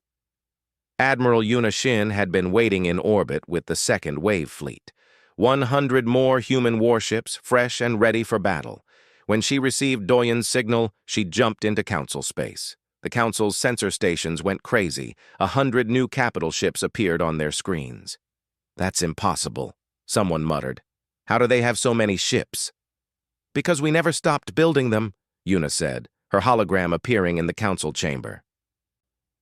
Admiral Yuna Shin had been waiting in orbit with the second wave fleet. 100 more human warships, fresh and ready for battle. When she received Doyon's signal, she jumped into Council space. The Council's sensor stations went crazy. 100 new capital ships appeared on their screens. "That's impossible," someone muttered. "How do they have so many ships?" "Because we never stopped building them," Yuna said, her hologram appearing in the Council chamber.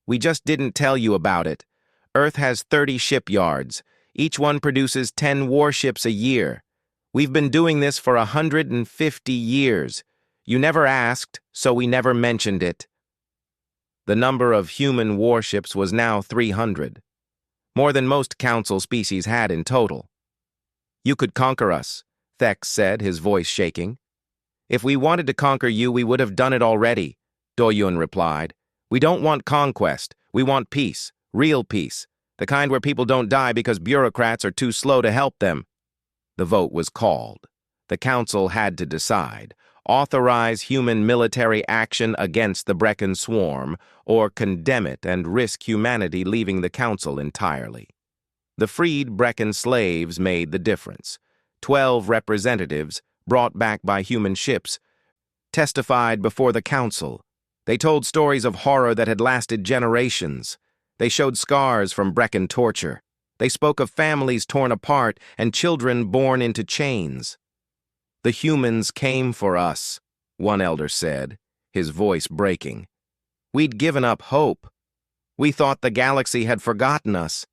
"We just didn't tell you about it. Earth has 30 shipyards. Each one produces 10 warships a year. We've been doing this for 150 years. You never asked, so we never mentioned it." The number of human warships was now 300, more than most Council species had in total. "You could conquer us," Thex said, his voice shaking. "If we wanted to conquer you, we would have done it already," Doyun replied. "We don't want conquest. We want peace, real peace, the kind where people don't die because bureaucrats are too slow to help them." The vote was called. The Council had to decide: authorize human military action against the Brecken swarm, or condemn it and risk humanity leaving the Council entirely. The freed Brecken slaves made the difference. 12 representatives, brought back by human ships, testified before the Council. They told stories of horror that had lasted generations. They showed scars from Brecken torture. They spoke of families torn apart and children born into chains. "The humans came for us," one elder said, his voice breaking. "We'd given up hope. We thought the galaxy had forgotten us.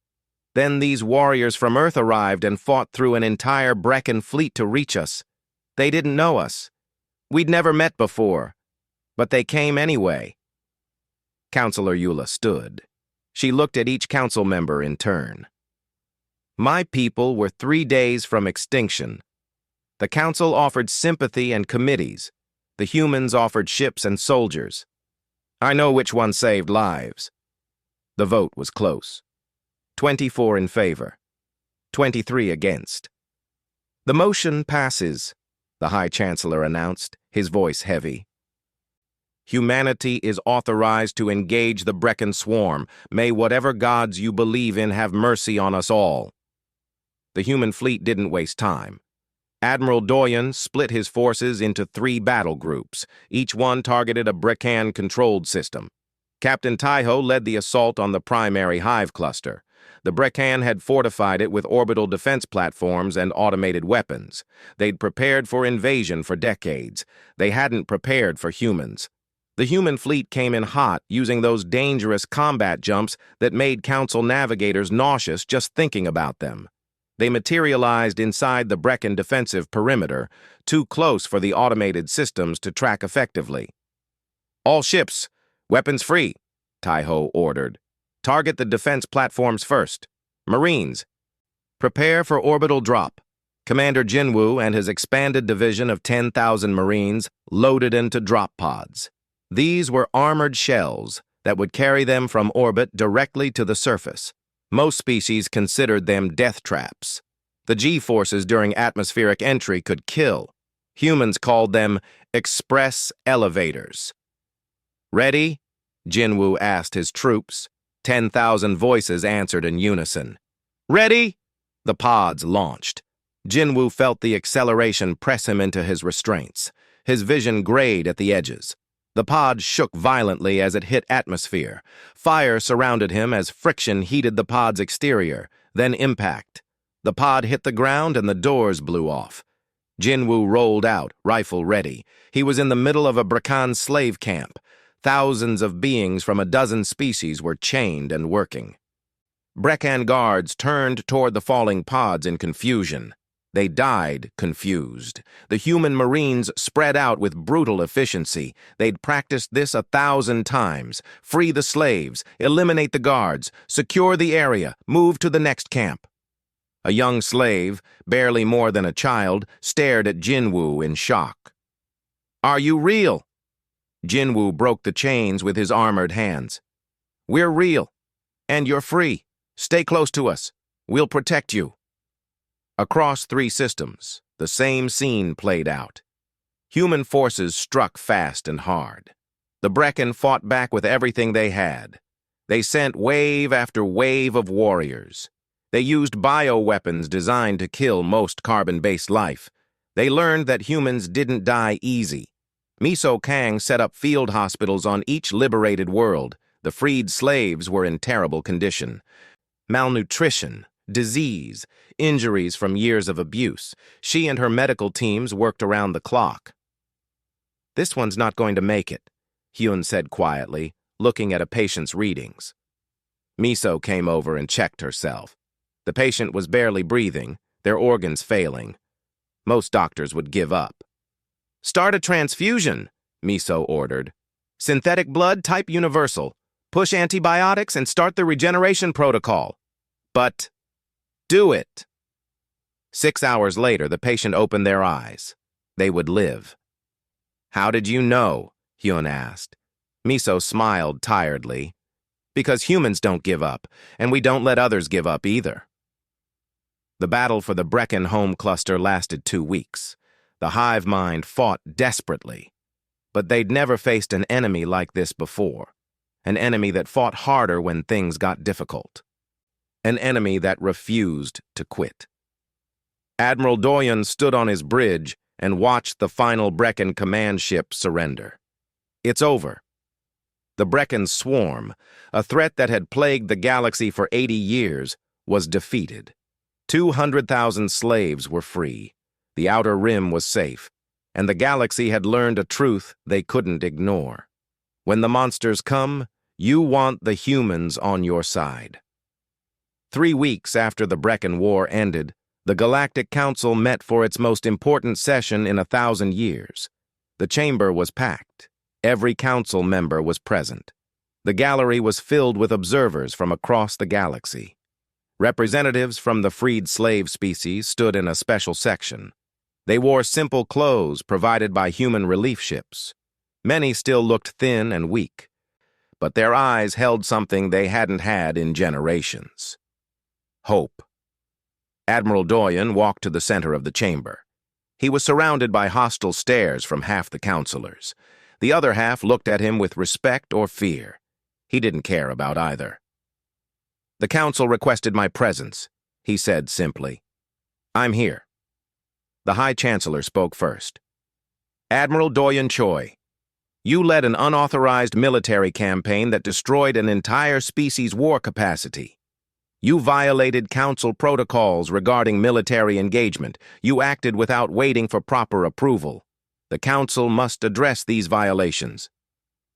Then these warriors from Earth arrived and fought through an entire Brecken fleet to reach us. They didn't know us. We'd never met before. But they came anyway." Counselor Eula stood. She looked at each council member in turn. "My people were 3 days from extinction. The Council offered sympathy and committees. The humans offered ships and soldiers. I know which one saved lives." The vote was close. 24 in favor, 23 against. "The motion passes," the High Chancellor announced, his voice heavy. "Humanity is authorized to engage the Brecken swarm. May whatever gods you believe in have mercy on us all." The human fleet didn't waste time. Admiral Doyon split his forces into 3 battle groups. Each one targeted a Brecken-controlled system. Captain Taiho led the assault on the primary hive cluster. The Brecken had fortified it with orbital defense platforms and automated weapons. They'd prepared for invasion for decades. They hadn't prepared for humans. The human fleet came in hot, using those dangerous combat jumps that made Council navigators nauseous just thinking about them. They materialized inside the Brecken defensive perimeter, too close for the automated systems to track effectively. "All ships, Weapons free, Taiho ordered. Target the defense platforms first. Marines, prepare for orbital drop. Commander Jinwoo and his expanded division of 10,000 Marines loaded into drop pods. These were armored shells that would carry them from orbit directly to the surface. Most species considered them death traps. The G-forces during atmospheric entry could kill. Humans called them express elevators. Ready? Jinwoo asked his troops. 10,000 voices answered in unison. Ready? The pods launched. Jinwoo felt the acceleration press him into his restraints. His vision grayed at the edges. The pod shook violently as it hit atmosphere. Fire surrounded him as friction heated the pod's exterior, then impact. The pod hit the ground and the doors blew off. Jinwoo rolled out, rifle ready. He was in the middle of a Brakan slave camp. Thousands of beings from a dozen species were chained and working. Brakan guards turned toward the falling pods in confusion. They died confused. The human Marines spread out with brutal efficiency. They'd practiced this 1,000 times. Free the slaves, eliminate the guards, secure the area, move to the next camp. A young slave, barely more than a child, stared at Jinwoo in shock. Are you real? Jinwoo broke the chains with his armored hands. We're real, and you're free. Stay close to us. We'll protect you. Across 3 systems, the same scene played out. Human forces struck fast and hard. The Brakan fought back with everything they had. They sent wave after wave of warriors. They used bioweapons designed to kill most carbon-based life. They learned that humans didn't die easy. Miso Kang set up field hospitals on each liberated world. The freed slaves were in terrible condition. Malnutrition, disease, injuries from years of abuse. She and her medical teams worked around the clock. This one's not going to make it, Hyun said quietly, looking at a patient's readings. Miso came over and checked herself. The patient was barely breathing, their organs failing. Most doctors would give up. Start a transfusion, Miso ordered. Synthetic blood type universal. Push antibiotics and start the regeneration protocol. But do it. 6 hours later, the patient opened their eyes. They would live. How did you know? Hyun asked. Miso smiled tiredly. Because humans don't give up, and we don't let others give up either. The battle for the Brakan home cluster lasted 2 weeks. The hive mind fought desperately. But they'd never faced an enemy like this before. An enemy that fought harder when things got difficult. An enemy that refused to quit. Admiral Doyon stood on his bridge and watched the final Brakan command ship surrender. It's over. The Brakan swarm, a threat that had plagued the galaxy for 80 years, was defeated. 200,000 slaves were free. The outer rim was safe, and the galaxy had learned a truth they couldn't ignore. When the monsters come, you want the humans on your side. 3 weeks after the Brakan War ended, the Galactic Council met for its most important session in 1,000 years. The chamber was packed. Every council member was present. The gallery was filled with observers from across the galaxy. Representatives from the freed slave species stood in a special section. They wore simple clothes provided by human relief ships. Many still looked thin and weak, but their eyes held something they hadn't had in generations. Hope. Admiral Doyon walked to the center of the chamber. He was surrounded by hostile stares from half the counselors. The other half looked at him with respect or fear. He didn't care about either. The council requested my presence, he said simply. I'm here. The High Chancellor spoke first. Admiral Doyon Choi, you led an unauthorized military campaign that destroyed an entire species' war capacity. You violated council protocols regarding military engagement. You acted without waiting for proper approval. The council must address these violations.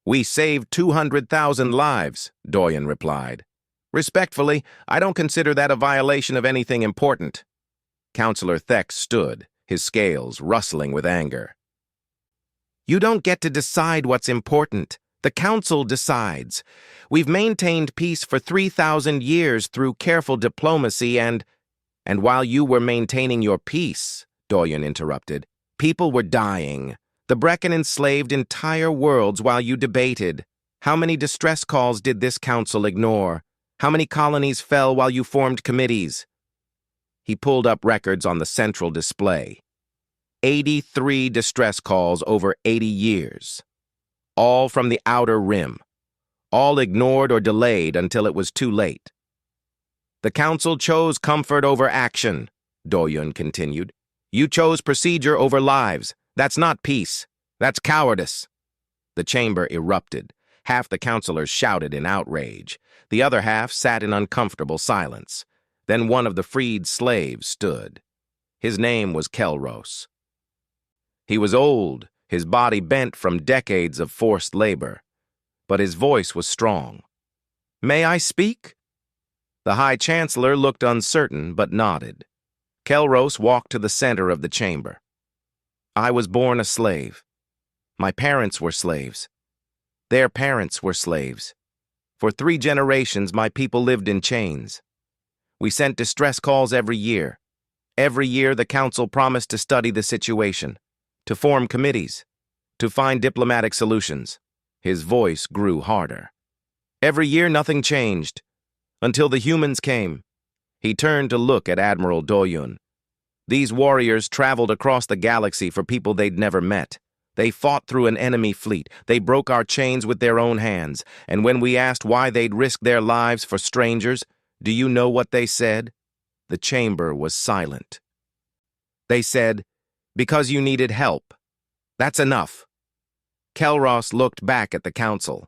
We saved 200,000 lives, Doyon replied. Respectfully, I don't consider that a violation of anything important. Councillor Thex stood, his scales rustling with anger. You don't get to decide what's important. The The Council decides. We've maintained peace for 3,000 years through careful diplomacy and while you were maintaining your peace, Doyen interrupted, people were dying. The Brecken enslaved entire worlds while you debated. How many distress calls did this council ignore? How many colonies fell while you formed committees? He pulled up records on the central display. 83 distress calls over 80 years. All from the outer rim. All ignored or delayed until it was too late. The council chose comfort over action, Doyen continued. You chose procedure over lives. That's not peace. That's cowardice. The chamber erupted. Half the councilors shouted in outrage. The other half sat in uncomfortable silence. Then one of the freed slaves stood. His name was Kelros. He was old, his body bent from decades of forced labor, but his voice was strong. May I speak? The High Chancellor looked uncertain but nodded. Kelros walked to the center of the chamber. I was born a slave. My parents were slaves. Their parents were slaves. For 3 generations, my people lived in chains. We sent distress calls every year. Every year, the council promised to study the situation, to form committees, to find diplomatic solutions. His voice grew harder. Every year, nothing changed, until the humans came. He turned to look at Admiral Doyen. These warriors traveled across the galaxy for people they'd never met. They fought through an enemy fleet. They broke our chains with their own hands. And when we asked why they'd risk their lives for strangers, do you know what they said? The chamber was silent. They said, because you needed help. That's enough. Kelros looked back at the council.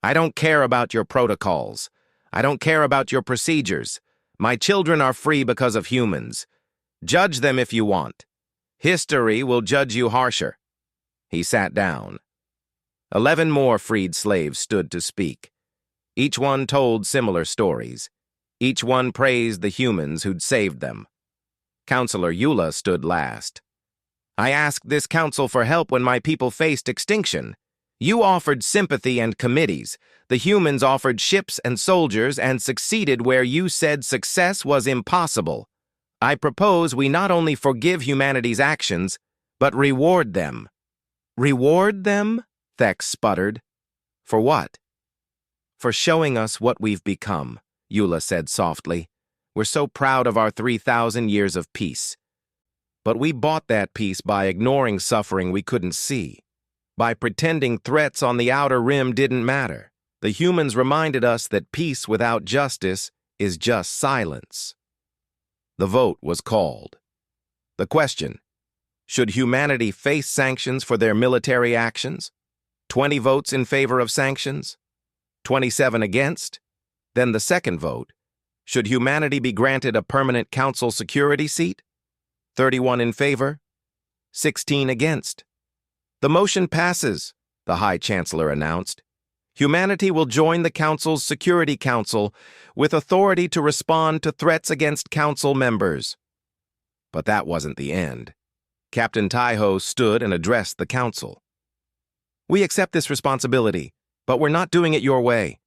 I don't care about your protocols. I don't care about your procedures. My children are free because of humans. Judge them if you want. History will judge you harsher. He sat down. 11 more freed slaves stood to speak. Each one told similar stories. Each one praised the humans who'd saved them. Counselor Eula stood last. I asked this council for help when my people faced extinction. You offered sympathy and committees. The humans offered ships and soldiers and succeeded where you said success was impossible. I propose we not only forgive humanity's actions, but reward them. Reward them? Thex sputtered. For what? For showing us what we've become, Eula said softly. We're so proud of our 3,000 years of peace. But we bought that peace by ignoring suffering we couldn't see. By pretending threats on the outer rim didn't matter. The humans reminded us that peace without justice is just silence. The vote was called. The question, should humanity face sanctions for their military actions? 20 votes in favor of sanctions, 27 against. Then the second vote, should humanity be granted a permanent council security seat? 31 in favor, 16 against. The motion passes, the High Chancellor announced. Humanity will join the Council's Security Council with authority to respond to threats against Council members. But that wasn't the end. Captain Taiho stood and addressed the Council. We accept this responsibility, but we're not doing it your way.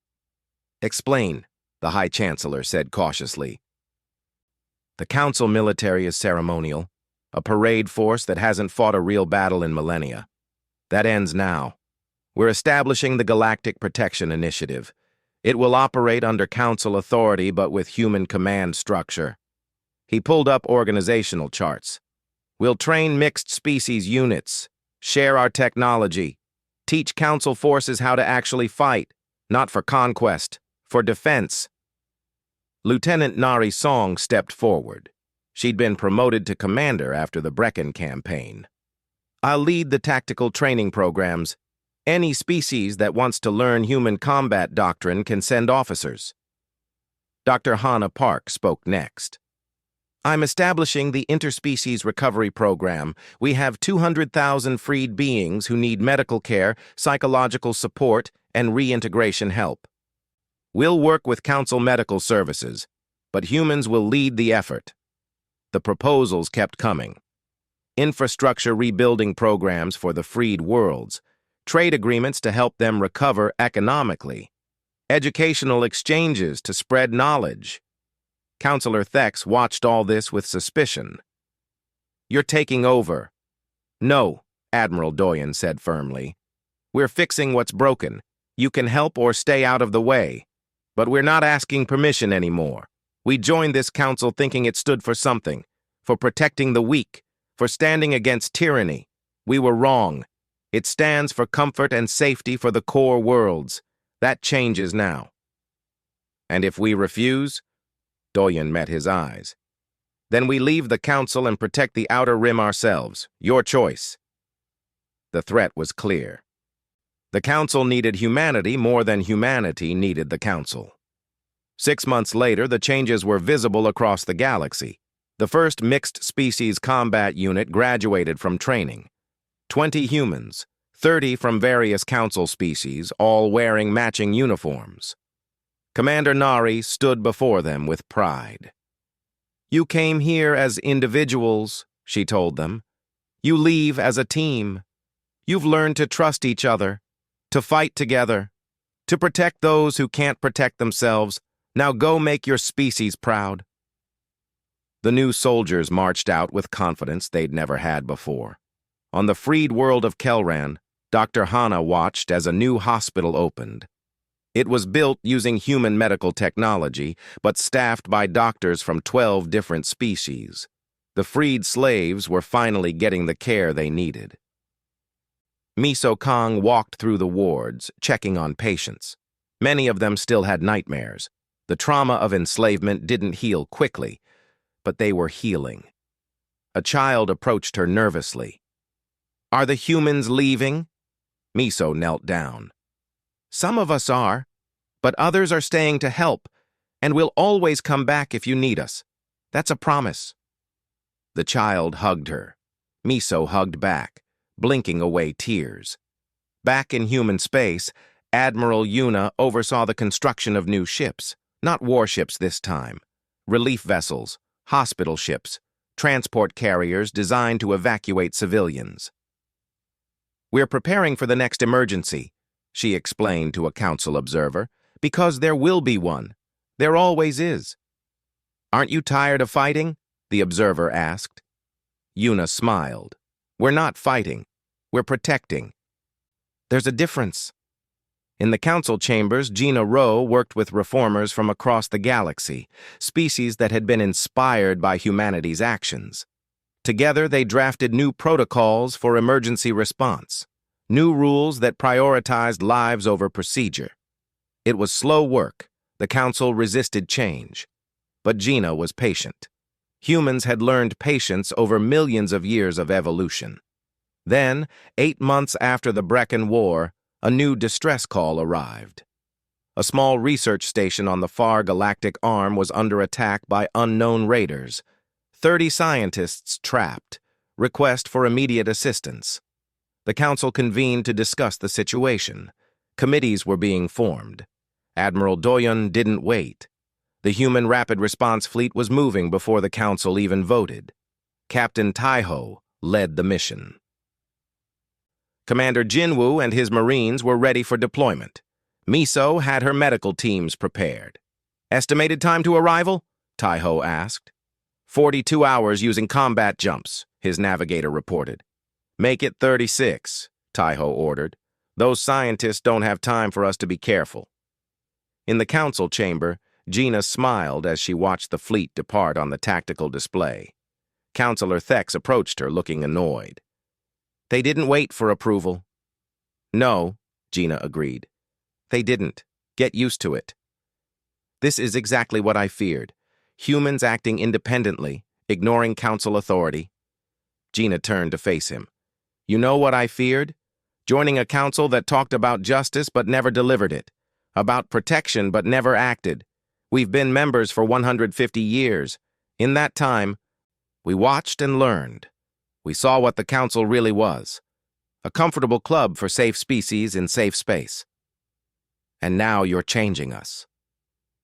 Explain, the High Chancellor said cautiously. The Council military is ceremonial, a parade force that hasn't fought a real battle in millennia. That ends now. We're establishing the Galactic Protection Initiative. It will operate under Council authority but with human command structure. He pulled up organizational charts. We'll train mixed species units, share our technology, teach Council forces how to actually fight, not for conquest, for defense. Lieutenant Nari Song stepped forward. She'd been promoted to commander after the Brecken campaign. I'll lead the tactical training programs. Any species that wants to learn human combat doctrine can send officers. Dr. Hannah Park spoke next. I'm establishing the Interspecies Recovery Program. We have 200,000 freed beings who need medical care, psychological support, and reintegration help. We'll work with Council Medical Services, but humans will lead the effort. The proposals kept coming. Infrastructure rebuilding programs for the freed worlds, trade agreements to help them recover economically, educational exchanges to spread knowledge. Counselor Thex watched all this with suspicion. "You're taking over." "No," Admiral Doyen said firmly. "We're fixing what's broken. You can help or stay out of the way. But we're not asking permission anymore. We joined this council thinking it stood for something, for protecting the weak, for standing against tyranny. We were wrong. It stands for comfort and safety for the core worlds. That changes now." "And if we refuse?" Doyen met his eyes. "Then we leave the council and protect the outer rim ourselves. Your choice." The threat was clear. The council needed humanity more than humanity needed the council. 6 months later, the changes were visible across the galaxy. The first mixed species combat unit graduated from training. 20 humans, 30 from various council species, all wearing matching uniforms. Commander Nari stood before them with pride. "You came here as individuals," she told them. "You leave as a team. You've learned to trust each other, to fight together, to protect those who can't protect themselves. Now go make your species proud." The new soldiers marched out with confidence they'd never had before. On the freed world of Kelran, Dr. Hana watched as a new hospital opened. It was built using human medical technology, but staffed by doctors from 12 different species. The freed slaves were finally getting the care they needed. Miso Kong walked through the wards, checking on patients. Many of them still had nightmares. The trauma of enslavement didn't heal quickly, but they were healing. A child approached her nervously. "Are the humans leaving?" Miso knelt down. "Some of us are, but others are staying to help, and we'll always come back if you need us. That's a promise." The child hugged her. Miso hugged back, blinking away tears. Back in human space, Admiral Yuna oversaw the construction of new ships, not warships this time. Relief vessels, hospital ships, transport carriers designed to evacuate civilians. "We're preparing for the next emergency," she explained to a council observer, "because there will be one. There always is." "Aren't you tired of fighting?" the observer asked. Yuna smiled. "We're not fighting. We're protecting." "There's a difference." In the council chambers, Gina Rowe worked with reformers from across the galaxy, species that had been inspired by humanity's actions. Together, they drafted new protocols for emergency response, new rules that prioritized lives over procedure. It was slow work. The council resisted change. But Gina was patient. Humans had learned patience over millions of years of evolution. Then, 8 months after the Brecken War, a new distress call arrived. A small research station on the far galactic arm was under attack by unknown raiders. 30 scientists trapped. Request for immediate assistance. The council convened to discuss the situation. Committees were being formed. Admiral Doyen didn't wait. The human rapid response fleet was moving before the council even voted. Captain Taiho led the mission. Commander Jinwoo and his Marines were ready for deployment. Miso had her medical teams prepared. "Estimated time to arrival?" Taiho asked. 42 hours using combat jumps, his navigator reported. "Make it 36, Taiho ordered. "Those scientists don't have time for us to be careful." In the council chamber, Gina smiled as she watched the fleet depart on the tactical display. Counselor Thex approached her, looking annoyed. "They didn't wait for approval." "No," Gina agreed. "They didn't. Get used to it." "This is exactly what I feared. Humans acting independently, ignoring council authority." Gina turned to face him. "You know what I feared? Joining a council that talked about justice but never delivered it, about protection but never acted. We've been members for 150 years. In that time, we watched and learned. We saw what the council really was. A comfortable club for safe species in safe space. And now you're changing us."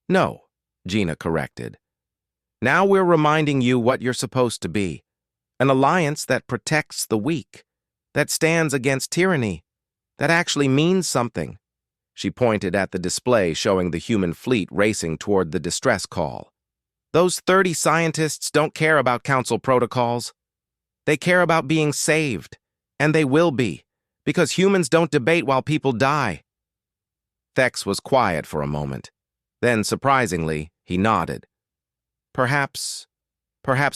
"No," Gina corrected. "Now we're reminding you what you're supposed to be. An alliance that protects the weak, that stands against tyranny, That actually means something. She pointed at the display showing the human fleet racing toward the distress call. Those 30 scientists don't care about council protocols. They care about being saved, and they will be, because humans don't debate while people die. Thex was quiet for a moment. Then, surprisingly, he nodded. Perhaps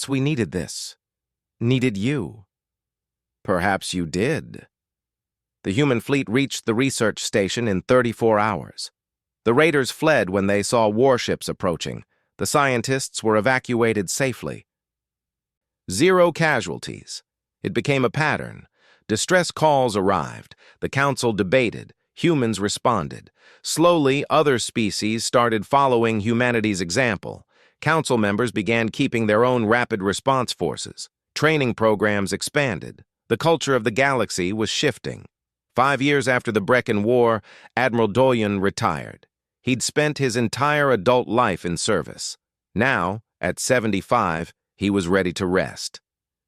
we needed this. Needed you. Perhaps you did. The human fleet reached the research station in 34 hours. The raiders fled when they saw warships approaching. The scientists were evacuated safely. 0 casualties. It became a pattern. Distress calls arrived. The council debated. Humans responded. Slowly, other species started following humanity's example. Council members began keeping their own rapid response forces. Training programs expanded. The culture of the galaxy was shifting. 5 years after the Brecken War, Admiral Doyen retired. He'd spent his entire adult life in service. Now, at 75, he was ready to rest.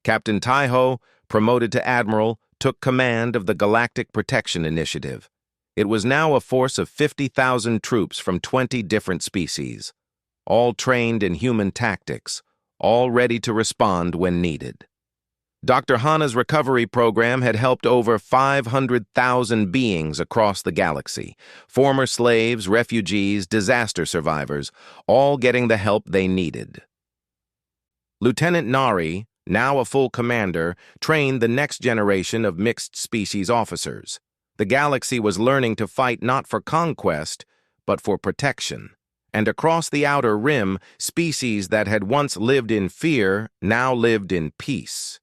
Captain Taiho, promoted to admiral, took command of the Galactic Protection Initiative. It was now a force of 50,000 troops from 20 different species, all trained in human tactics, all ready to respond when needed. Dr. Hana's recovery program had helped over 500,000 beings across the galaxy, former slaves, refugees, disaster survivors, all getting the help they needed. Lieutenant Nari, now a full commander, trained the next generation of mixed-species officers. The galaxy was learning to fight not for conquest, but for protection. And across the outer rim, species that had once lived in fear now lived in peace.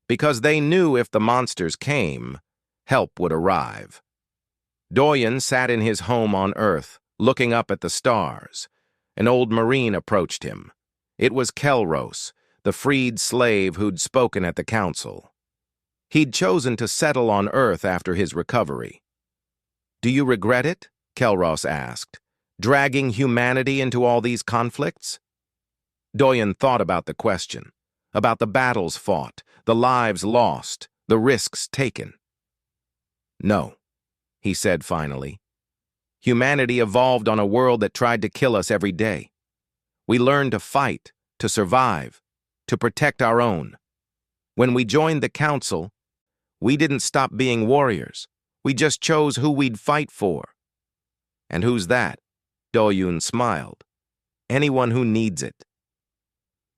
Because they knew if the monsters came, help would arrive. Doyen sat in his home on Earth, looking up at the stars. An old Marine approached him. It was Kelros, the freed slave who'd spoken at the council. He'd chosen to settle on Earth after his recovery. "Do you regret it?" Kelros asked. "Dragging humanity into all these conflicts?" Doyen thought about the question, about the battles fought, the lives lost, the risks taken. "No," he said finally. "Humanity evolved on a world that tried to kill us every day. We learned to fight, to survive, to protect our own. When we joined the council, we didn't stop being warriors. We just chose who we'd fight for." "And who's that?" Doyen smiled. "Anyone who needs it."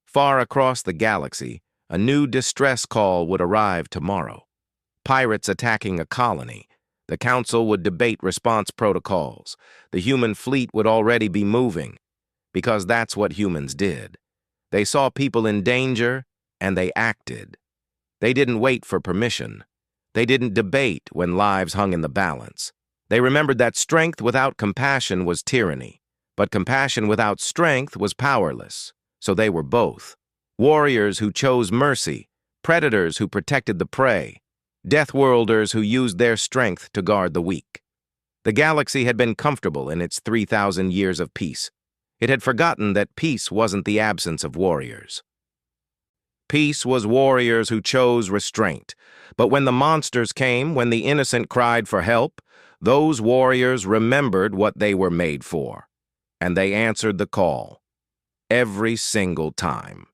Far across the galaxy, a new distress call would arrive tomorrow. Pirates attacking a colony. The council would debate response protocols. The human fleet would already be moving, because that's what humans did. They saw people in danger, and they acted. They didn't wait for permission. They didn't debate when lives hung in the balance. They remembered that strength without compassion was tyranny, but compassion without strength was powerless. So they were both. Warriors who chose mercy, predators who protected the prey, Deathworlders who used their strength to guard the weak. The galaxy had been comfortable in its 3,000 years of peace. It had forgotten that peace wasn't the absence of warriors. Peace was warriors who chose restraint. But when the monsters came, when the innocent cried for help, those warriors remembered what they were made for. And they answered the call. Every single time.